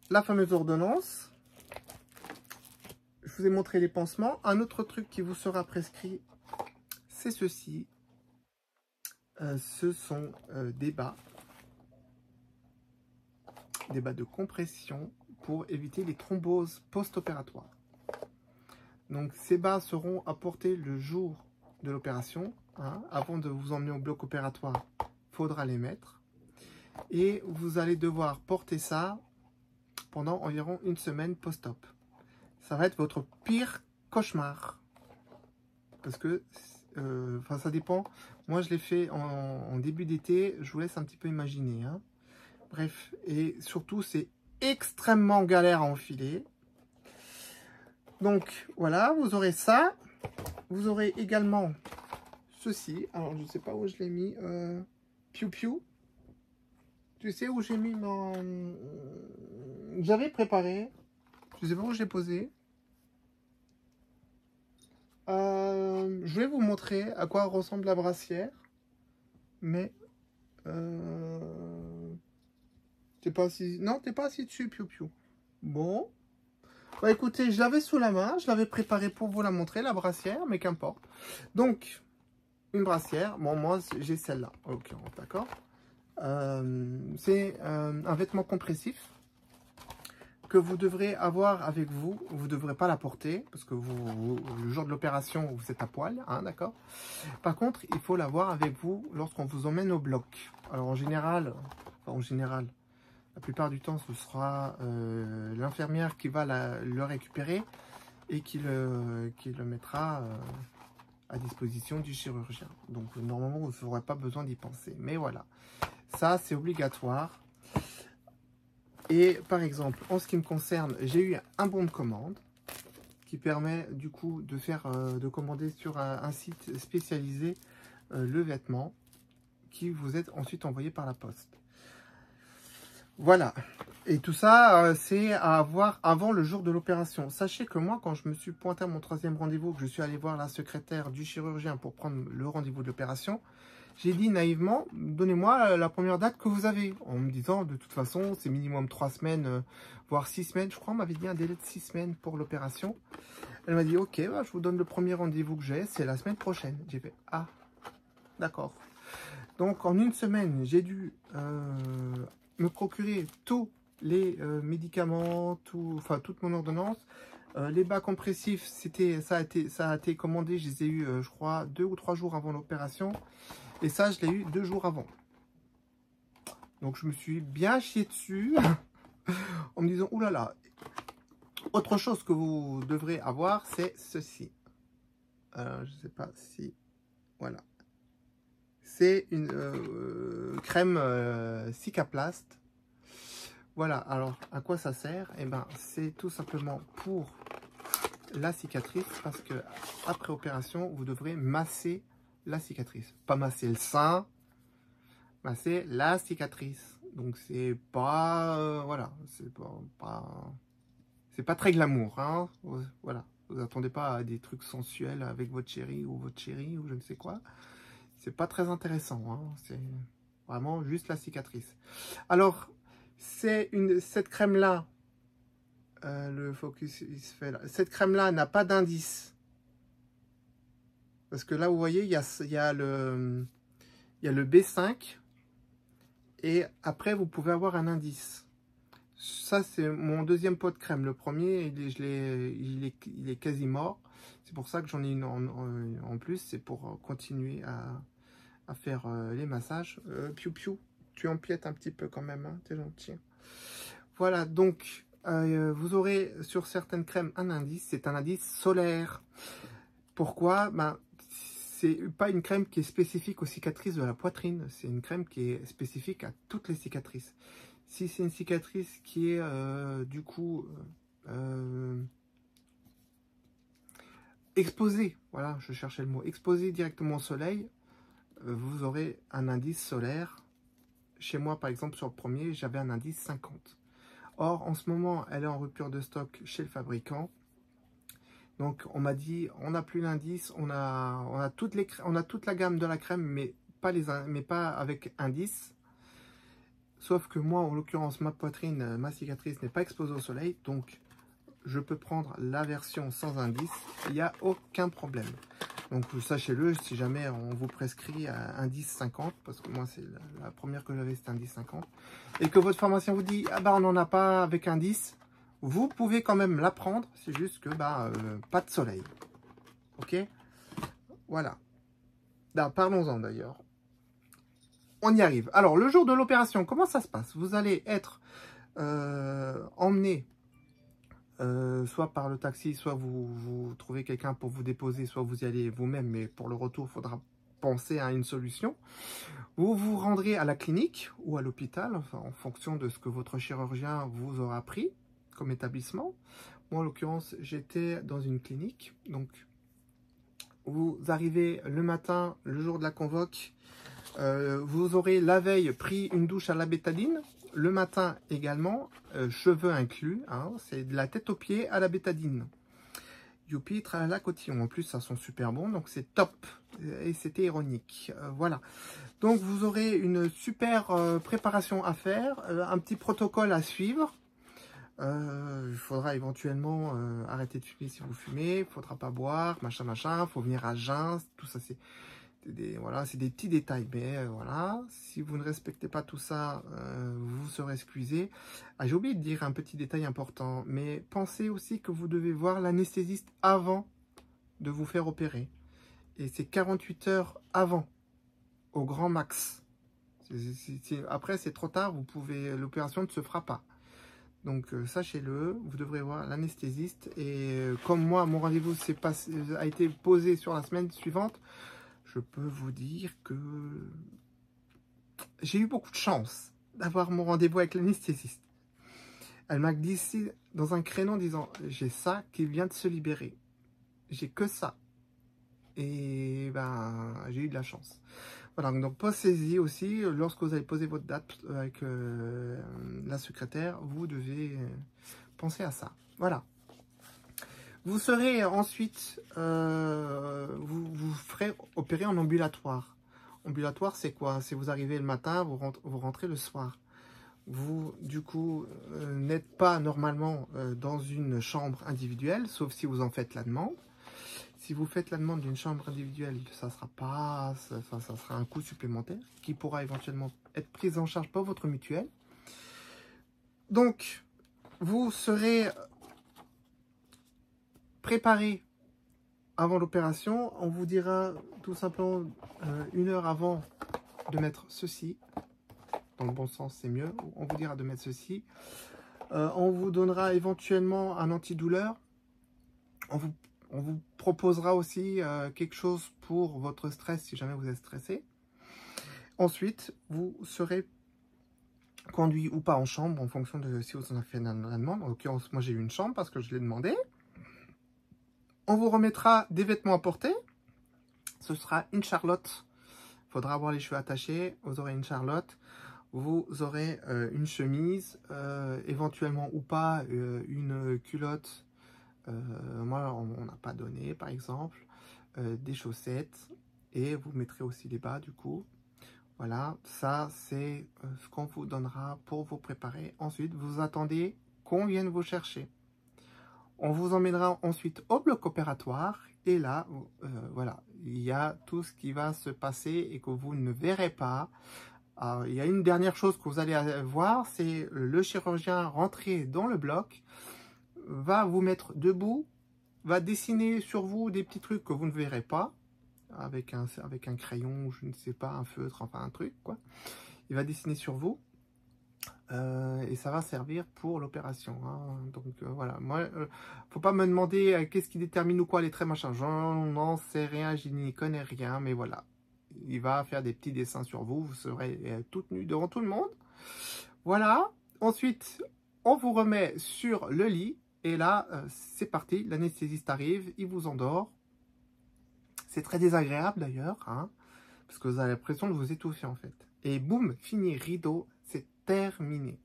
la fameuse ordonnance. Je vous ai montré les pansements. Un autre truc qui vous sera prescrit, c'est ceci. Ce sont des bas de compression pour éviter les thromboses post-opératoires. Donc ces bas seront apportés le jour de l'opération, hein. Avant de vous emmener au bloc opératoire, il faudra les mettre. Et vous allez devoir porter ça pendant environ une semaine post-op. Ça va être votre pire cauchemar. Parce que, ça dépend. Moi, je l'ai fait en début d'été. Je vous laisse un petit peu imaginer, hein. Bref, et surtout, c'est extrêmement galère à enfiler. Donc, voilà, vous aurez ça. Vous aurez également ceci. Alors, je ne sais pas où je l'ai mis. Piu Piu. Tu sais où j'ai mis mon... J'avais préparé. Je ne sais pas où je l'ai posé. Je vais vous montrer à quoi ressemble la brassière. Mais... t'es pas assis... Non, t'es pas assis dessus, Piu Piu. Bon. Bah écoutez, je l'avais sous la main. Je l'avais préparé pour vous la montrer, la brassière. Mais qu'importe. Donc, une brassière. Bon, moi, j'ai celle-là, en l'occurrence, d'accord? C'est un vêtement compressif que vous devrez avoir avec vous. Vous ne devrez pas la porter parce que le jour de l'opération, vous êtes à poil, hein, d'accord? Par contre, il faut l'avoir avec vous lorsqu'on vous emmène au bloc. Alors en général, la plupart du temps, ce sera l'infirmière qui va le récupérer et qui le mettra à disposition du chirurgien. Donc normalement, vous n'aurez pas besoin d'y penser. Mais voilà, ça c'est obligatoire. Et par exemple, en ce qui me concerne, j'ai eu un bon de commande qui permet du coup de commander sur un site spécialisé le vêtement qui vous est ensuite envoyé par la poste. Voilà. Et tout ça, c'est à avoir avant le jour de l'opération. Sachez que moi, quand je me suis pointé à mon 3e rendez-vous, que je suis allé voir la secrétaire du chirurgien pour prendre le rendez-vous de l'opération, j'ai dit naïvement, donnez-moi la première date que vous avez. En me disant, de toute façon, c'est minimum 3 semaines, voire 6 semaines. Je crois, on m'avait dit un délai de 6 semaines pour l'opération. Elle m'a dit, ok, bah, je vous donne le premier rendez-vous que j'ai, c'est la semaine prochaine. J'ai fait, ah, d'accord. Donc, en une semaine, j'ai dû me procurer tous les médicaments, toute mon ordonnance. Les bas compressifs, ça a été commandé, je les ai eu, je crois, 2 ou 3 jours avant l'opération. Et ça, je l'ai eu 2 jours avant. Donc, je me suis bien chié dessus en me disant, oulala. Autre chose que vous devrez avoir, c'est ceci. Alors, je ne sais pas si... Voilà. C'est une crème Cicaplast. Voilà, alors à quoi ça sert? Eh ben, c'est tout simplement pour la cicatrice, parce que après opération, vous devrez masser la cicatrice. Pas masser le sein, masser la cicatrice. Donc c'est pas, voilà, c'est pas très glamour, hein. Voilà, vous attendez pas à des trucs sensuels avec votre chéri ou votre chérie ou je ne sais quoi. C'est pas très intéressant, hein. C'est vraiment juste la cicatrice. Alors, cette crème-là, le focus il se fait là. Cette crème-là n'a pas d'indice. Parce que là, vous voyez, il y a le B5. Et après, vous pouvez avoir un indice. Ça, c'est mon 2e pot de crème. Le premier, il est quasi mort. C'est pour ça que j'en ai une en plus. C'est pour continuer à faire les massages. Piou piou, tu empiètes un petit peu quand même, hein, t'es gentil. Voilà, donc vous aurez sur certaines crèmes un indice, c'est un indice solaire. Pourquoi? Ben, c'est pas une crème qui est spécifique aux cicatrices de la poitrine, c'est une crème qui est spécifique à toutes les cicatrices. Si c'est une cicatrice qui est du coup exposée, voilà, je cherchais le mot, exposée directement au soleil, vous aurez un indice solaire. Chez moi, par exemple, sur le premier, j'avais un indice 50. Or, en ce moment, elle est en rupture de stock chez le fabricant. Donc, on m'a dit, on n'a plus l'indice, on a toute la gamme de la crème, mais pas avec indice. Sauf que moi, en l'occurrence, ma poitrine, ma cicatrice n'est pas exposée au soleil. Donc, je peux prendre la version sans indice. Il n'y a aucun problème. Donc, sachez-le, si jamais on vous prescrit un indice 50, parce que moi, c'est la première que j'avais, c'était indice 50, et que votre pharmacien vous dit, ah bah, on n'en a pas avec indice, vous pouvez quand même la prendre, c'est juste que, bah, pas de soleil. Ok? Voilà. Parlons-en d'ailleurs. On y arrive. Alors, le jour de l'opération, comment ça se passe? Vous allez être emmené soit par le taxi, soit vous trouvez quelqu'un pour vous déposer, soit vous y allez vous-même, mais pour le retour, il faudra penser à une solution. Vous vous rendrez à la clinique ou à l'hôpital, enfin, en fonction de ce que votre chirurgien vous aura pris comme établissement. Moi, en l'occurrence, j'étais dans une clinique. Donc, vous arrivez le matin, le jour de la convoque. Vous aurez la veille pris une douche à la bétadine. Le matin également, cheveux inclus, hein, c'est de la tête aux pieds à la bétadine. Youpi, tralala, cotillon. En plus, ça sent super bon, donc c'est top. Et c'était ironique. Voilà. Donc, vous aurez une super préparation à faire, un petit protocole à suivre. Il faudra éventuellement arrêter de fumer si vous fumez. Il ne faudra pas boire, machin, machin. Il faut venir à jeun. Tout ça, c'est... Voilà, c'est des petits détails, mais voilà, si vous ne respectez pas tout ça, vous serez excusé. Ah, j'ai oublié de dire un petit détail important, mais pensez aussi que vous devez voir l'anesthésiste avant de vous faire opérer. Et c'est 48 heures avant, au grand max. Après, c'est trop tard, l'opération ne se fera pas. Donc, sachez-le, vous devrez voir l'anesthésiste. Et comme moi, mon rendez-vous a été posé sur la semaine suivante, je peux vous dire que j'ai eu beaucoup de chance d'avoir mon rendez-vous avec l'anesthésiste. Elle m'a glissé dans un créneau en disant « J'ai ça qui vient de se libérer. J'ai que ça. » Et ben, j'ai eu de la chance. Voilà, donc pensez-y aussi, lorsque vous allez poser votre date avec la secrétaire, vous devez penser à ça. Voilà. Vous serez ensuite, vous ferez opérer en ambulatoire. Ambulatoire, c'est quoi? C'est vous arrivez le matin, vous rentrez le soir. Vous, du coup, n'êtes pas normalement dans une chambre individuelle, sauf si vous en faites la demande. Si vous faites la demande d'une chambre individuelle, ça sera un coût supplémentaire qui pourra éventuellement être pris en charge par votre mutuelle. Donc, vous serez préparé avant l'opération. On vous dira tout simplement 1 heure avant de mettre ceci. Dans le bon sens, c'est mieux. On vous dira de mettre ceci. On vous donnera éventuellement un antidouleur. On vous proposera aussi quelque chose pour votre stress si jamais vous êtes stressé. Ensuite, vous serez conduit ou pas en chambre en fonction de si vous en avez fait la demande. En l'occurrence, moi j'ai eu une chambre parce que je l'ai demandé. On vous remettra des vêtements à porter. Ce sera une charlotte. Il faudra avoir les cheveux attachés. Vous aurez une charlotte. Vous aurez une chemise, éventuellement ou pas une culotte. Moi, on n'a pas donné, par exemple, des chaussettes. Et vous mettrez aussi les bas, du coup. Voilà, ça, c'est ce qu'on vous donnera pour vous préparer. Ensuite, vous attendez qu'on vienne vous chercher. On vous emmènera ensuite au bloc opératoire. Et là, voilà, il y a tout ce qui va se passer et que vous ne verrez pas. Alors, il y a une dernière chose que vous allez voir, c'est le chirurgien rentré dans le bloc, va vous mettre debout, va dessiner sur vous des petits trucs que vous ne verrez pas, avec un crayon, je ne sais pas, un feutre, enfin un truc, quoi. Il va dessiner sur vous, et ça va servir pour l'opération. Hein. Donc voilà, moi, faut pas me demander qu'est-ce qui détermine ou quoi les traits, machin, j'en n'en sais rien, je n'y connais rien, mais voilà. Il va faire des petits dessins sur vous, vous serez toute nue devant tout le monde. Voilà. Ensuite, on vous remet sur le lit. Et là, c'est parti. L'anesthésiste arrive, il vous endort. C'est très désagréable d'ailleurs, hein, parce que vous avez l'impression de vous étouffer en fait. Et boum, fini, rideau, c'est terminé.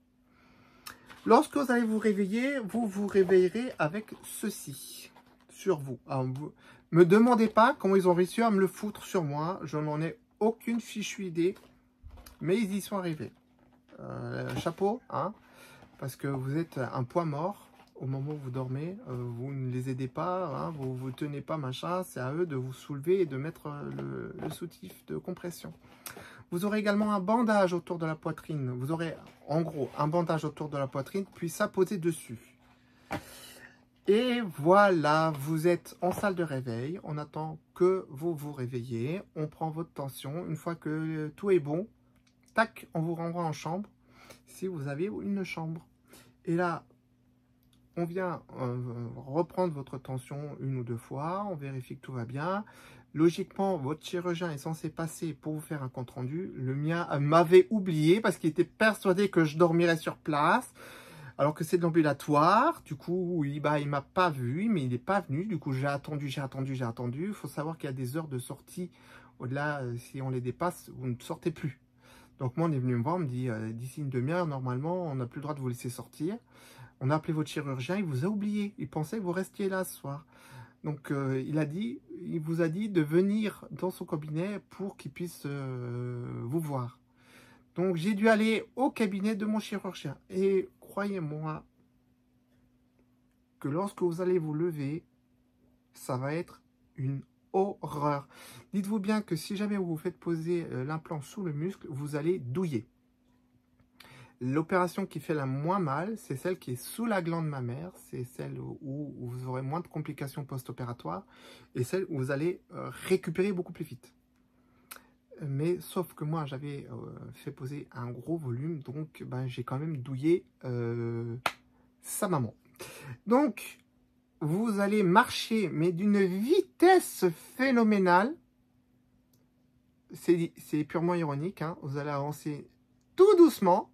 Lorsque vous allez vous réveiller, vous vous réveillerez avec ceci sur vous. Alors, vous me demandez pas comment ils ont réussi à me le foutre sur moi. Je n'en ai aucune fichue idée. Mais ils y sont arrivés. Chapeau, hein, parce que vous êtes un poids mort au moment où vous dormez. Vous ne les aidez pas, hein, vous ne tenez pas, machin. C'est à eux de vous soulever et de mettre le soutif de compression. Vous aurez également un bandage autour de la poitrine. Vous aurez en gros un bandage autour de la poitrine, puis ça posé dessus. Et voilà, vous êtes en salle de réveil. On attend que vous vous réveillez. On prend votre tension. Une fois que tout est bon, tac, on vous renvoie en chambre, si vous avez une chambre. Et là, on vient reprendre votre tension 1 ou 2 fois. On vérifie que tout va bien. Logiquement, votre chirurgien est censé passer pour vous faire un compte-rendu. Le mien m'avait oublié parce qu'il était persuadé que je dormirais sur place. Alors que c'est de l'ambulatoire, du coup, il m'a pas vu, mais il n'est pas venu. Du coup, j'ai attendu. Il faut savoir qu'il y a des heures de sortie. Au-delà, si on les dépasse, vous ne sortez plus. Donc moi, on est venu me voir, on me dit, d'ici une demi-heure, normalement, on n'a plus le droit de vous laisser sortir. On a appelé votre chirurgien, il vous a oublié. Il pensait que vous restiez là ce soir. Donc, il vous a dit de venir dans son cabinet pour qu'il puisse vous voir. Donc, j'ai dû aller au cabinet de mon chirurgien. Et croyez-moi que lorsque vous allez vous lever, ça va être une horreur. Dites-vous bien que si jamais vous vous faites poser l'implant sous le muscle, vous allez douiller. L'opération qui fait la moins mal, c'est celle qui est sous la glande mammaire. C'est celle où vous aurez moins de complications post-opératoires et celle où vous allez récupérer beaucoup plus vite. Mais sauf que moi, j'avais fait poser un gros volume, donc j'ai quand même douillé sa maman. Donc, vous allez marcher, mais d'une vitesse phénoménale. C'est purement ironique, hein. Vous allez avancer tout doucement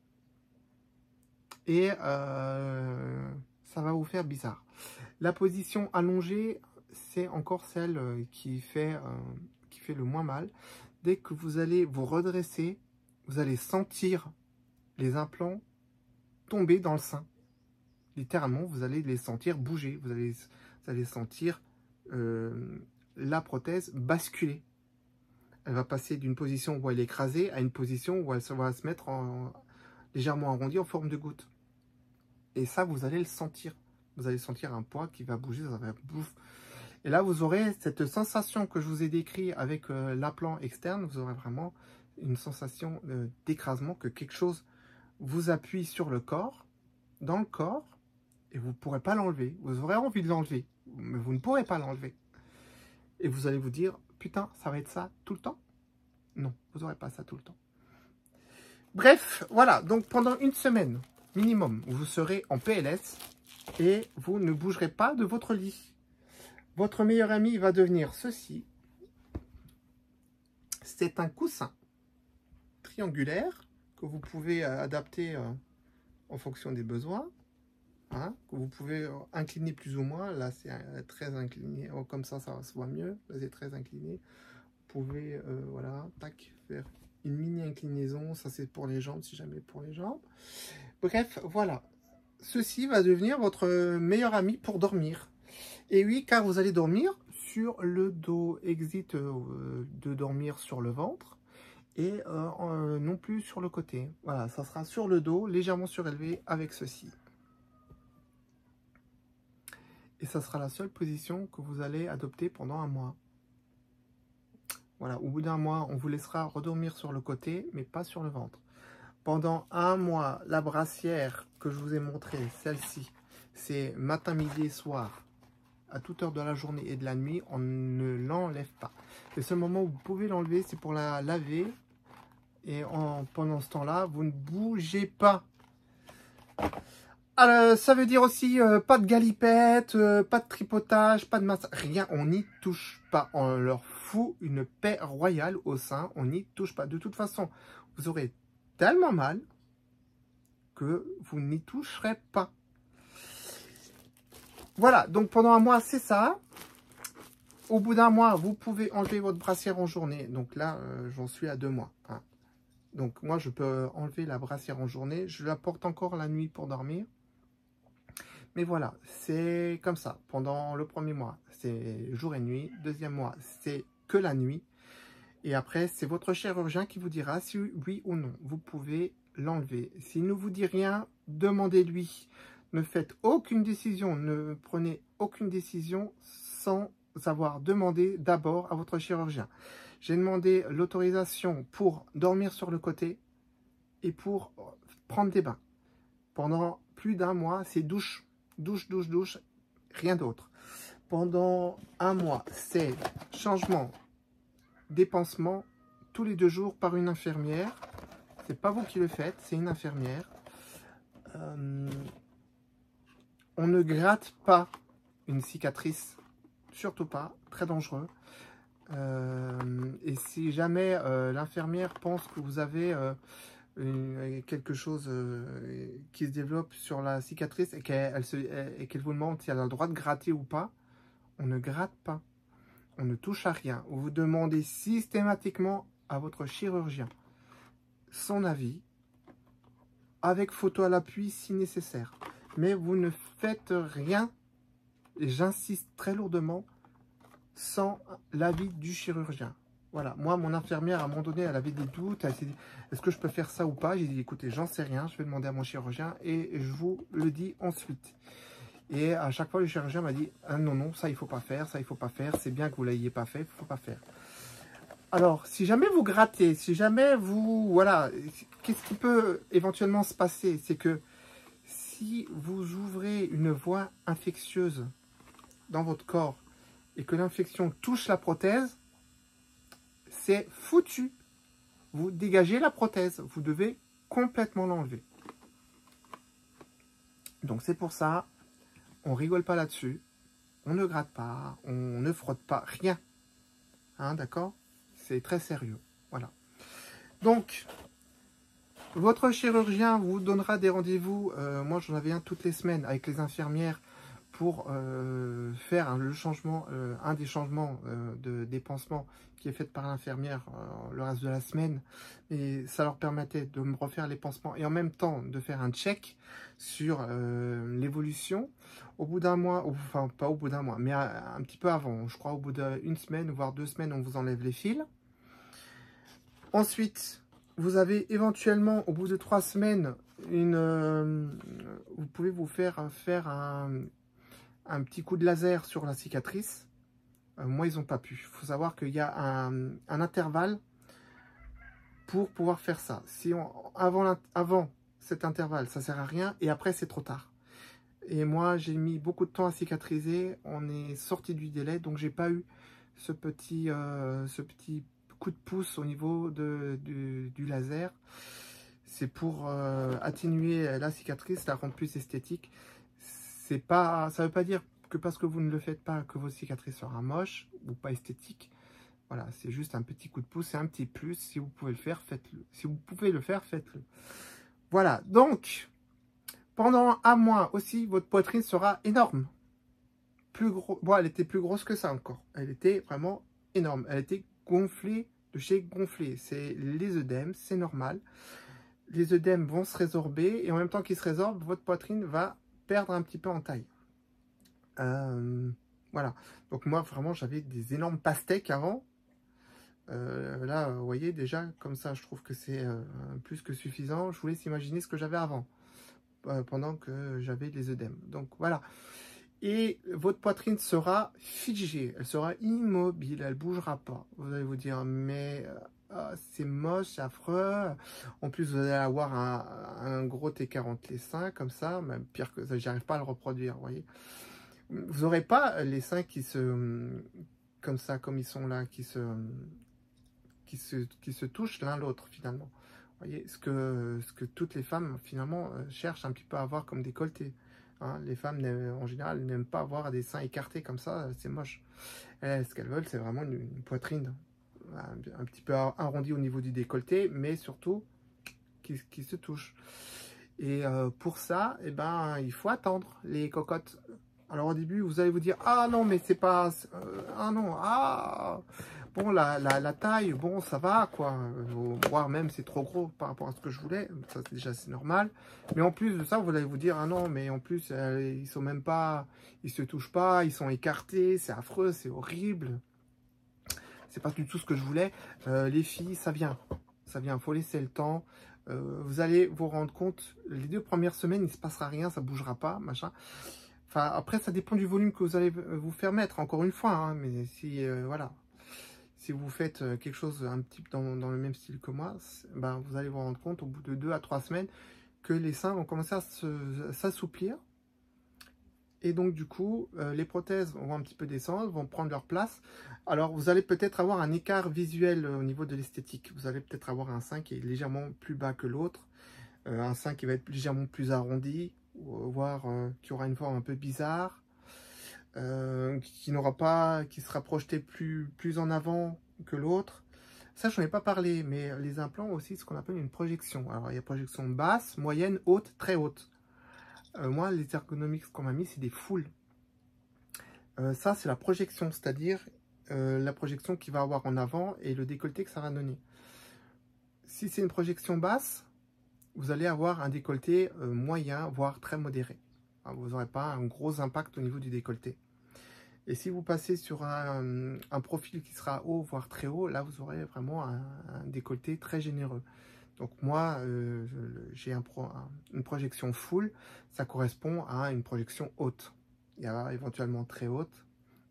et ça va vous faire bizarre. La position allongée, c'est encore celle qui fait le moins mal. dès que vous allez vous redresser, vous allez sentir les implants tomber dans le sein. Littéralement, vous allez les sentir bouger. Vous allez sentir la prothèse basculer. Elle va passer d'une position où elle est écrasée à une position où elle va se mettre légèrement arrondie en forme de goutte. Et ça, vous allez le sentir. Vous allez sentir un poids qui va bouger, ça va bouffe. Et là, vous aurez cette sensation que je vous ai décrite avec l'implant externe. Vous aurez vraiment une sensation d'écrasement, que quelque chose vous appuie sur le corps, dans le corps, et vous ne pourrez pas l'enlever. Vous aurez envie de l'enlever, mais vous ne pourrez pas l'enlever. Et vous allez vous dire, putain, ça va être ça tout le temps? Non, vous n'aurez pas ça tout le temps. Bref, voilà. Donc, pendant une semaine minimum, vous serez en PLS et vous ne bougerez pas de votre lit. Votre meilleur ami va devenir ceci. C'est un coussin triangulaire que vous pouvez adapter en fonction des besoins. Hein, que vous pouvez incliner plus ou moins. Là, c'est très incliné. Oh, comme ça se voit mieux. Là, c'est très incliné. Vous pouvez, voilà, tac, faire une mini inclinaison. Ça, c'est pour les jambes, si jamais pour les jambes. Bref, voilà. Ceci va devenir votre meilleur ami pour dormir. Et oui, car vous allez dormir sur le dos. Exit de dormir sur le ventre. Et non plus sur le côté. Voilà, ça sera sur le dos, légèrement surélevé avec ceci. Et ça sera la seule position que vous allez adopter pendant un mois. Voilà, au bout d'un mois, on vous laissera redormir sur le côté, mais pas sur le ventre. Pendant un mois, la brassière que je vous ai montrée, celle-ci, c'est matin, midi et soir, à toute heure de la journée et de la nuit, on ne l'enlève pas. Le seul moment où vous pouvez l'enlever, c'est pour la laver. Et pendant ce temps-là, vous ne bougez pas. Alors, ça veut dire aussi pas de galipette, pas de tripotage, pas de masse, rien, on n'y touche pas. On leur fout une paix royale au sein, on n'y touche pas. De toute façon, vous aurez tellement mal que vous n'y toucherez pas. Voilà, donc pendant un mois, c'est ça. Au bout d'un mois, vous pouvez enlever votre brassière en journée. Donc là, j'en suis à 2 mois. Hein. Donc moi, je peux enlever la brassière en journée. Je la porte encore la nuit pour dormir. Mais voilà, c'est comme ça. Pendant le premier mois, c'est jour et nuit. Deuxième mois, c'est que la nuit. Et après, c'est votre chirurgien qui vous dira si oui ou non, vous pouvez l'enlever. S'il ne vous dit rien, demandez-lui. Ne faites aucune décision, ne prenez aucune décision sans avoir demandé d'abord à votre chirurgien. J'ai demandé l'autorisation pour dormir sur le côté et pour prendre des bains. Pendant plus d'un mois, c'est douche, douche, douche, douche, rien d'autre. Pendant un mois, c'est changement, dépensement tous les 2 jours par une infirmière. C'est pas vous qui le faites, c'est une infirmière. On ne gratte pas une cicatrice, surtout pas, très dangereux. Et si jamais l'infirmière pense que vous avez quelque chose qui se développe sur la cicatrice et qu'elle vous demande si elle a le droit de gratter ou pas, on ne gratte pas, on ne touche à rien. Vous demandez systématiquement à votre chirurgien son avis, avec photo à l'appui si nécessaire. Mais vous ne faites rien, et j'insiste très lourdement, sans l'avis du chirurgien. Voilà, moi, mon infirmière, à un moment donné, elle avait des doutes. Elle s'est dit, est-ce que je peux faire ça ou pas? J'ai dit, écoutez, j'en sais rien, je vais demander à mon chirurgien et je vous le dis ensuite. Et à chaque fois, le chirurgien m'a dit, ah, non, non, ça, il faut pas faire, ça, il faut pas faire. C'est bien que vous l'ayez pas fait, il faut pas faire. Alors, si jamais vous grattez, si jamais vous... Voilà, qu'est-ce qui peut éventuellement se passer? C'est que si vous ouvrez une voie infectieuse dans votre corps et que l'infection touche la prothèse, c'est foutu. Vous dégagez la prothèse. Vous devez complètement l'enlever. Donc, c'est pour ça, on rigole pas là-dessus. On ne gratte pas, on ne frotte pas, rien. Hein, d'accord? C'est très sérieux. Voilà. Donc, votre chirurgien vous donnera des rendez-vous. Moi, j'en avais un toutes les semaines avec les infirmières pour faire le changement, un des changements des pansements qui est fait par l'infirmière le reste de la semaine. Et ça leur permettait de me refaire les pansements et en même temps de faire un check sur l'évolution. Au bout d'un mois, enfin pas au bout d'un mois, mais un petit peu avant, je crois au bout d'une semaine, voire 2 semaines, on vous enlève les fils. Ensuite, vous avez éventuellement, au bout de 3 semaines, vous pouvez vous faire un petit coup de laser sur la cicatrice. Moi, ils n'ont pas pu. Il faut savoir qu'il y a un intervalle pour pouvoir faire ça. Si avant cet intervalle, ça ne sert à rien, et après, c'est trop tard. Et moi, j'ai mis beaucoup de temps à cicatriser. On est sorti du délai, donc j'ai pas eu ce petit coup de pouce au niveau du laser. C'est pour atténuer la cicatrice, la rendre plus esthétique. Ça veut pas dire que parce que vous ne le faites pas, que votre cicatrice sera moche ou pas esthétique. Voilà, c'est juste un petit coup de pouce, c'est un petit plus. Si vous pouvez le faire, faites-le. Si vous pouvez le faire, faites-le. Voilà, donc, pendant un mois aussi, votre poitrine sera énorme. Plus gros. Bon, elle était plus grosse que ça encore. Elle était vraiment énorme. Elle était gonflée de chez gonflée. C'est les œdèmes, c'est normal. Les œdèmes vont se résorber et en même temps qu'ils se résorbent, votre poitrine va perdre un petit peu en taille. Voilà. Donc moi, vraiment, j'avais des énormes pastèques avant. Là, vous voyez, déjà, comme ça, je trouve que c'est plus que suffisant. Je vous laisse imaginer ce que j'avais avant, pendant que j'avais les œdèmes. Donc, voilà. Et votre poitrine sera figée, elle sera immobile, elle ne bougera pas. Vous allez vous dire, mais c'est moche, c'est affreux. En plus, vous allez avoir un gros T40 les seins, comme ça, même pire que ça, j'arrive pas à le reproduire, vous voyez. Vous n'aurez pas les seins qui comme ça, comme ils sont là, qui se touchent l'un l'autre, finalement. Vous voyez, ce que toutes les femmes, finalement, cherchent un petit peu à avoir comme décolleté. Hein, les femmes, en général, n'aiment pas avoir des seins écartés comme ça, c'est moche. Ce qu'elles veulent, c'est vraiment une poitrine un petit peu arrondie au niveau du décolleté, mais surtout qui se touche. Et pour ça, eh ben, il faut attendre les cocottes. Alors au début, vous allez vous dire, ah non, mais c'est pas... ah non, ah... Bon, la taille, bon, ça va, quoi. Voire même, c'est trop gros par rapport à ce que je voulais. Ça, déjà, c'est normal. Mais en plus de ça, vous allez vous dire, ah non, mais en plus, ils sont même pas... Ils se touchent pas, ils sont écartés, c'est affreux, c'est horrible. C'est pas du tout ce que je voulais. Les filles, ça vient. Ça vient, faut laisser le temps. Vous allez vous rendre compte, les 2 premières semaines, il ne se passera rien, ça bougera pas, machin. Enfin, après, ça dépend du volume que vous allez vous faire mettre, encore une fois. Hein, mais si, voilà... Si vous faites quelque chose un petit peu dans le même style que moi, ben, vous allez vous rendre compte au bout de 2 à 3 semaines que les seins vont commencer à s'assouplir. Et donc du coup, les prothèses vont un petit peu descendre, vont prendre leur place. Alors vous allez peut-être avoir un écart visuel au niveau de l'esthétique. Vous allez peut-être avoir un sein qui est légèrement plus bas que l'autre. Un sein qui va être légèrement plus arrondi, voire qui aura une forme un peu bizarre. Qui sera projeté plus en avant que l'autre. Ça, je n'en ai pas parlé, mais les implants ont aussi ce qu'on appelle une projection. Alors, il y a projection basse, moyenne, haute, très haute. Moi, les ergonomiques qu'on m'a mis, c'est des full. Ça, c'est la projection, c'est-à-dire la projection qu'il va avoir en avant et le décolleté que ça va donner. Si c'est une projection basse, vous allez avoir un décolleté moyen, voire très modéré. Vous n'aurez pas un gros impact au niveau du décolleté. Et si vous passez sur un profil qui sera haut, voire très haut, là, vous aurez vraiment un décolleté très généreux. Donc moi, j'ai une projection full, ça correspond à une projection haute. Il y a éventuellement très haute.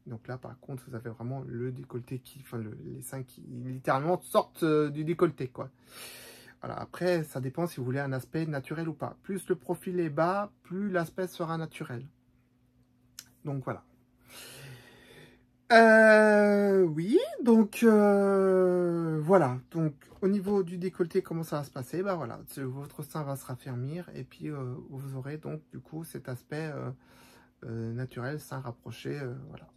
Donc là, par contre, vous avez vraiment le décolleté les seins qui littéralement sortent du décolleté, quoi. Voilà, après, ça dépend si vous voulez un aspect naturel ou pas. Plus le profil est bas, plus l'aspect sera naturel. Donc voilà. Oui, donc voilà. Donc au niveau du décolleté, comment ça va se passer? Bah voilà, votre sein va se raffermir et puis vous aurez donc du coup cet aspect naturel, sein rapproché, voilà.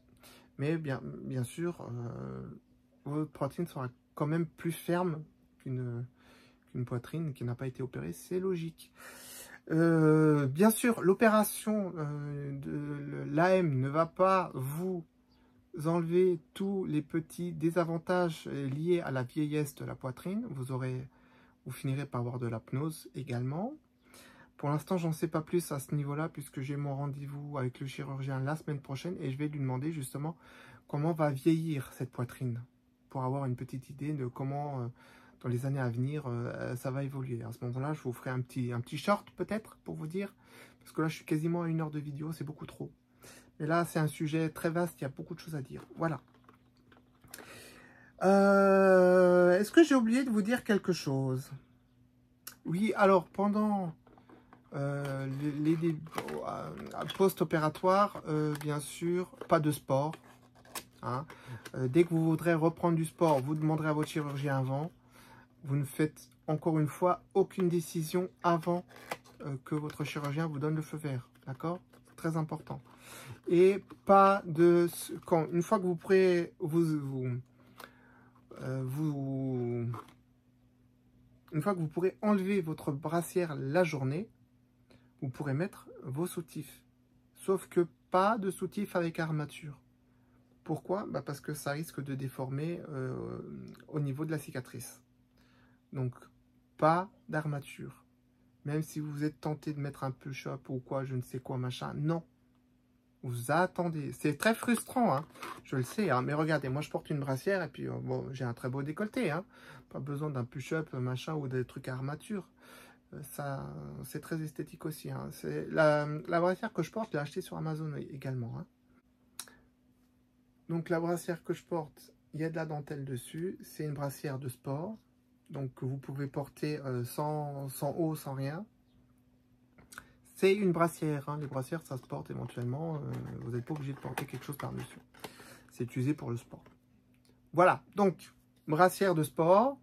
Mais bien sûr, votre poitrine sera quand même plus ferme qu'une poitrine qui n'a pas été opérée, c'est logique. Bien sûr, l'opération de l'AM ne va pas vous enlever tous les petits désavantages liés à la vieillesse de la poitrine. Vous finirez par avoir de l'apnose également. Pour l'instant, j'en sais pas plus à ce niveau-là, puisque j'ai mon rendez-vous avec le chirurgien la semaine prochaine et je vais lui demander justement comment va vieillir cette poitrine, pour avoir une petite idée de comment, dans les années à venir, ça va évoluer. À ce moment-là, je vous ferai un petit short peut-être pour vous dire, parce que là, je suis quasiment à 1 heure de vidéo, c'est beaucoup trop. Mais là, c'est un sujet très vaste, il y a beaucoup de choses à dire. Voilà. Est-ce que j'ai oublié de vous dire quelque chose? Oui, alors, pendant les post-opératoires, bien sûr, pas de sport. Hein. Dès que vous voudrez reprendre du sport, vous demanderez à votre chirurgien avant. Vous ne faites, encore une fois, aucune décision avant que votre chirurgien vous donne le feu vert. D'accord? C'est très important. Et pas de... une fois que vous pourrez... une fois que vous pourrez enlever votre brassière la journée, vous pourrez mettre vos soutifs. Sauf que pas de soutifs avec armature. Pourquoi? Bah parce que ça risque de déformer au niveau de la cicatrice. Donc, pas d'armature. Même si vous êtes tenté de mettre un push-up ou quoi, je ne sais quoi, machin, non. Vous attendez. C'est très frustrant, hein. Je le sais, hein. Mais regardez, moi je porte une brassière et puis bon, j'ai un très beau décolleté, hein. Pas besoin d'un push-up, machin, ou des trucs à armature. Ça, c'est très esthétique aussi, hein. C'est la brassière que je porte, je l'ai achetée sur Amazon également, hein. Donc la brassière que je porte, il y a de la dentelle dessus. C'est une brassière de sport. Donc que vous pouvez porter sans haut, sans rien. C'est une brassière. Hein. Les brassières, ça se porte éventuellement. Vous n'êtes pas obligé de porter quelque chose par-dessus. C'est utilisé pour le sport. Voilà. Donc, brassière de sport.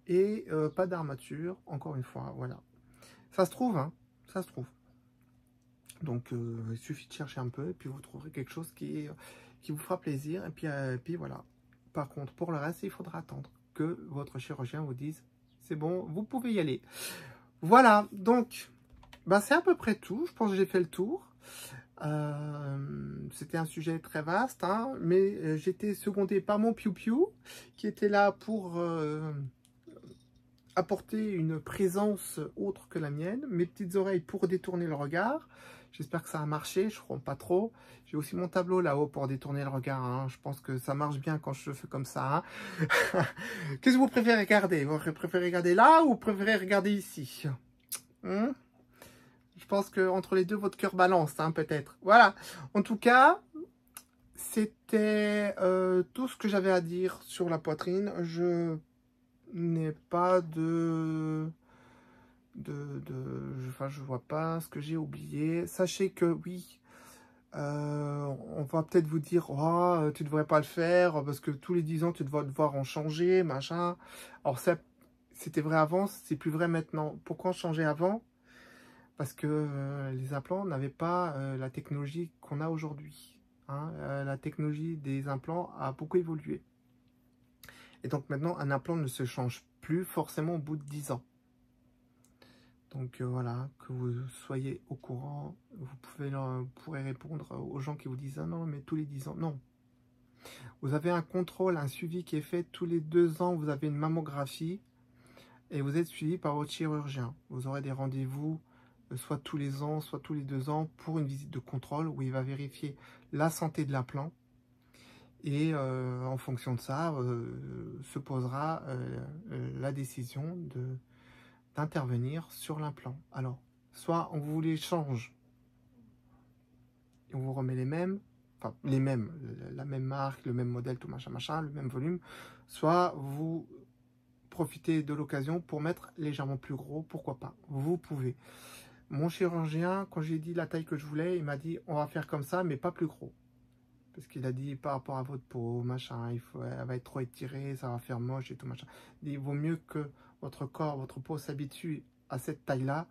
Et pas d'armature. Encore une fois. Voilà. Ça se trouve. Hein. Ça se trouve. Donc, il suffit de chercher un peu. Et puis, vous trouverez quelque chose qui vous fera plaisir. Et puis voilà. Par contre, pour le reste, il faudra attendre que votre chirurgien vous dise c'est bon, vous pouvez y aller. Voilà. Donc... ben, c'est à peu près tout. Je pense que j'ai fait le tour. C'était un sujet très vaste, hein, mais j'étais secondé par mon piou-piou qui était là pour apporter une présence autre que la mienne. Mes petites oreilles pour détourner le regard. J'espère que ça a marché. Je ne crois pas trop. J'ai aussi mon tableau là-haut pour détourner le regard. Hein. Je pense que ça marche bien quand je le fais comme ça. Hein. Qu'est-ce que vous préférez regarder? Vous préférez regarder là ou vous préférez regarder ici? Je pense qu'entre les deux, votre cœur balance, hein, peut-être. Voilà. En tout cas, c'était tout ce que j'avais à dire sur la poitrine. Je n'ai pas enfin, je vois pas ce que j'ai oublié. Sachez que oui, on va peut-être vous dire, oh, tu devrais pas le faire parce que tous les 10 ans, tu dois devoir en changer, machin. Alors, c'était vrai avant, c'est plus vrai maintenant. Pourquoi en changer avant? Parce que les implants n'avaient pas la technologie qu'on a aujourd'hui. Hein. La technologie des implants a beaucoup évolué. Et donc maintenant, un implant ne se change plus forcément au bout de 10 ans. Donc voilà, que vous soyez au courant, vous pourrez répondre aux gens qui vous disent « Ah non, mais tous les 10 ans, non ». Vous avez un contrôle, un suivi qui est fait tous les 2 ans, vous avez une mammographie et vous êtes suivi par votre chirurgien. Vous aurez des rendez-vous soit tous les ans, soit tous les 2 ans, pour une visite de contrôle où il va vérifier la santé de l'implant. Et en fonction de ça, se posera la décision d'intervenir sur l'implant. Alors, soit on vous les change, et on vous remet les mêmes, enfin les mêmes, la même marque, le même modèle, tout machin, machin, le même volume, soit vous profitez de l'occasion pour mettre légèrement plus gros, pourquoi pas, vous pouvez. Mon chirurgien, quand j'ai dit la taille que je voulais, il m'a dit on va faire comme ça, mais pas plus gros. Parce qu'il a dit par rapport à votre peau, machin, elle va être trop étirée, ça va faire moche et tout machin. Il vaut mieux que votre corps, votre peau s'habitue à cette taille-là.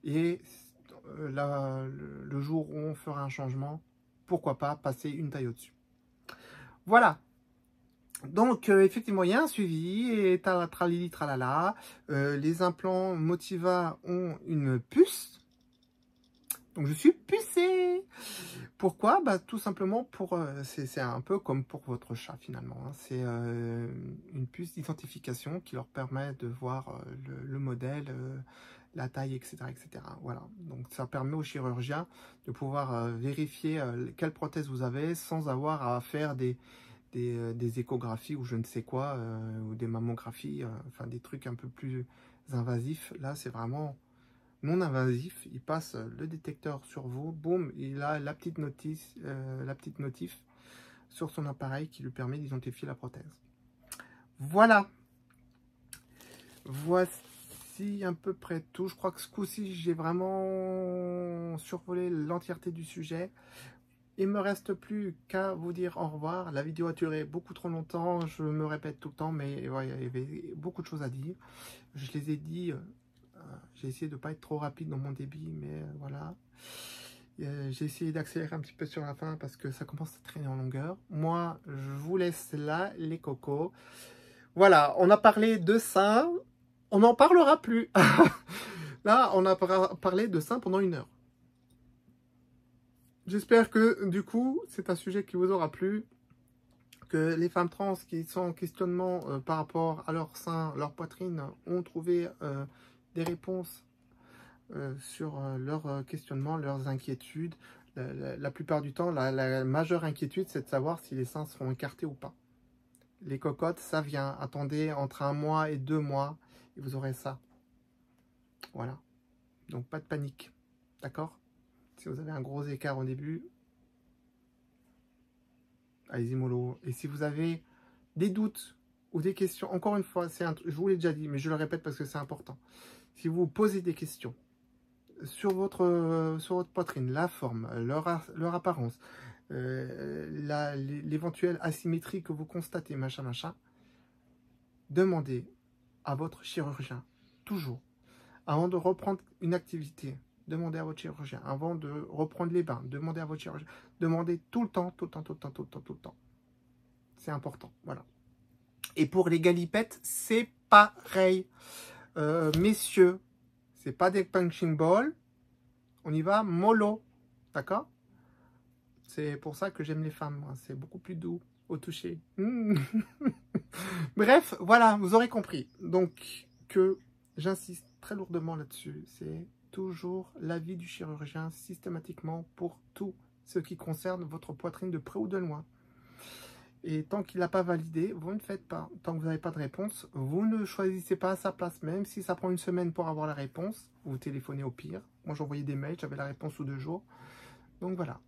Et le jour où on fera un changement, pourquoi pas passer une taille au-dessus. Voilà. Donc, effectivement, il y a un suivi, et tralili, tralala. Les implants Motiva ont une puce. Donc, je suis pucée. Pourquoi? Bah, tout simplement pour... c'est un peu comme pour votre chat, finalement. Hein. C'est une puce d'identification qui leur permet de voir le modèle, la taille, etc., etc. Voilà. Donc, ça permet aux chirurgiens de pouvoir vérifier quelle prothèse vous avez sans avoir à faire des échographies ou je ne sais quoi, ou des mammographies, enfin des trucs un peu plus invasifs. Là, c'est vraiment non invasif. Il passe le détecteur sur vous, boum, il a la petite notif sur son appareil qui lui permet d'identifier la prothèse. Voilà. Voici à peu près tout. Je crois que ce coup-ci, j'ai vraiment survolé l'entièreté du sujet. Il me reste plus qu'à vous dire au revoir. La vidéo a duré beaucoup trop longtemps. Je me répète tout le temps, mais ouais, il y avait beaucoup de choses à dire. Je les ai dit. J'ai essayé de ne pas être trop rapide dans mon débit, mais voilà. J'ai essayé d'accélérer un petit peu sur la fin parce que ça commence à traîner en longueur. Moi, je vous laisse là, les cocos. Voilà, on a parlé de ça. On n'en parlera plus. Là, on a parlé de ça pendant 1 heure. J'espère que, du coup, c'est un sujet qui vous aura plu, que les femmes trans qui sont en questionnement par rapport à leur sein, leur poitrine, ont trouvé des réponses sur leurs questionnements, leurs inquiétudes. La plupart du temps, la majeure inquiétude, c'est de savoir si les seins seront écartés ou pas. Les cocottes, ça vient. Attendez entre 1 mois et 2 mois, et vous aurez ça. Voilà. Donc, pas de panique. D'accord ? Si vous avez un gros écart au début, allez-y mollo. Et si vous avez des doutes ou des questions, encore une fois, je vous l'ai déjà dit, mais je le répète parce que c'est important. Si vous posez des questions sur votre poitrine, la forme, leur apparence, l'éventuelle asymétrie que vous constatez, machin, machin, demandez à votre chirurgien, toujours, avant de reprendre une activité. Demandez à votre chirurgien. Avant de reprendre les bains, demandez à votre chirurgien. Demandez tout le temps, tout le temps, tout le temps, tout le temps, tout le temps. C'est important, voilà. Et pour les galipettes, c'est pareil. Messieurs, c'est pas des punching balls. On y va mollo, d'accord? C'est pour ça que j'aime les femmes, moi. C'est beaucoup plus doux au toucher. Bref, voilà, vous aurez compris. Donc, que j'insiste très lourdement là-dessus, c'est toujours l'avis du chirurgien systématiquement pour tout ce qui concerne votre poitrine de près ou de loin. Et tant qu'il n'a pas validé, vous ne faites pas. Tant que vous n'avez pas de réponse, vous ne choisissez pas à sa place. Même si ça prend 1 semaine pour avoir la réponse, vous téléphonez au pire. Moi, j'envoyais des mails, j'avais la réponse sous 2 jours. Donc voilà.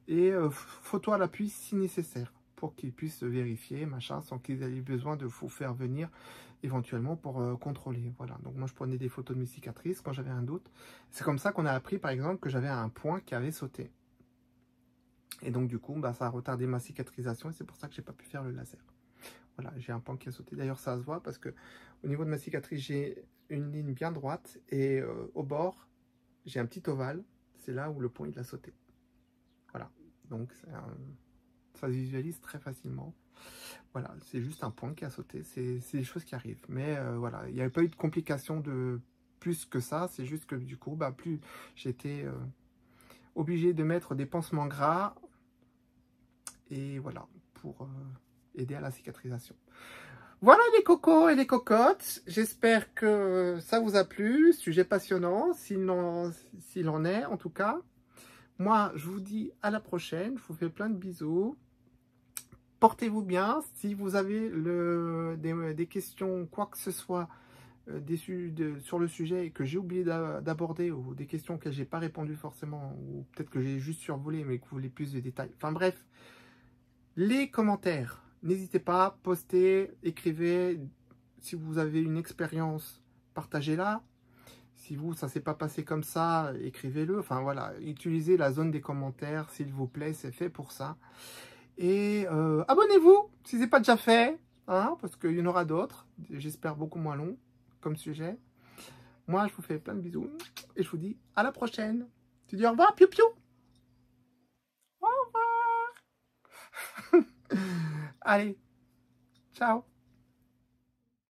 Et photo à l'appui si nécessaire, pour qu'ils puissent vérifier, machin, sans qu'ils aient besoin de vous faire venir éventuellement pour contrôler. Voilà. Donc moi, je prenais des photos de mes cicatrices quand j'avais un doute. C'est comme ça qu'on a appris, par exemple, que j'avais un point qui avait sauté. Et donc, du coup, bah, ça a retardé ma cicatrisation et c'est pour ça que j'ai pas pu faire le laser. Voilà, j'ai un point qui a sauté. D'ailleurs, ça se voit parce que au niveau de ma cicatrice, j'ai une ligne bien droite et au bord, j'ai un petit ovale. C'est là où le point il a sauté. Voilà, donc ça se visualise très facilement. Voilà, c'est juste un point qui a sauté. C'est des choses qui arrivent. Mais voilà, il n'y avait pas eu de complications de plus que ça. C'est juste que du coup, bah, plus j'étais obligé de mettre des pansements gras. Et voilà, pour aider à la cicatrisation. Voilà les cocos et les cocottes. J'espère que ça vous a plu. Sujet passionnant, s'il en est en tout cas. Moi, je vous dis à la prochaine. Je vous fais plein de bisous. Portez-vous bien. Si vous avez des questions, quoi que ce soit, sur le sujet et que j'ai oublié d'aborder, ou des questions que j'ai pas répondu forcément, ou peut-être que j'ai juste survolé, mais que vous voulez plus de détails. Enfin bref, les commentaires. N'hésitez pas, postez, écrivez. Si vous avez une expérience, partagez-la. Si vous, ça ne s'est pas passé comme ça, écrivez-le. Enfin voilà, utilisez la zone des commentaires, s'il vous plaît, c'est fait pour ça. Et abonnez-vous, si ce n'est pas déjà fait, hein, parce qu'il y en aura d'autres. J'espère beaucoup moins long comme sujet. Moi, je vous fais plein de bisous et je vous dis à la prochaine. Tu dis au revoir, piou piou. Au revoir. Allez. Ciao.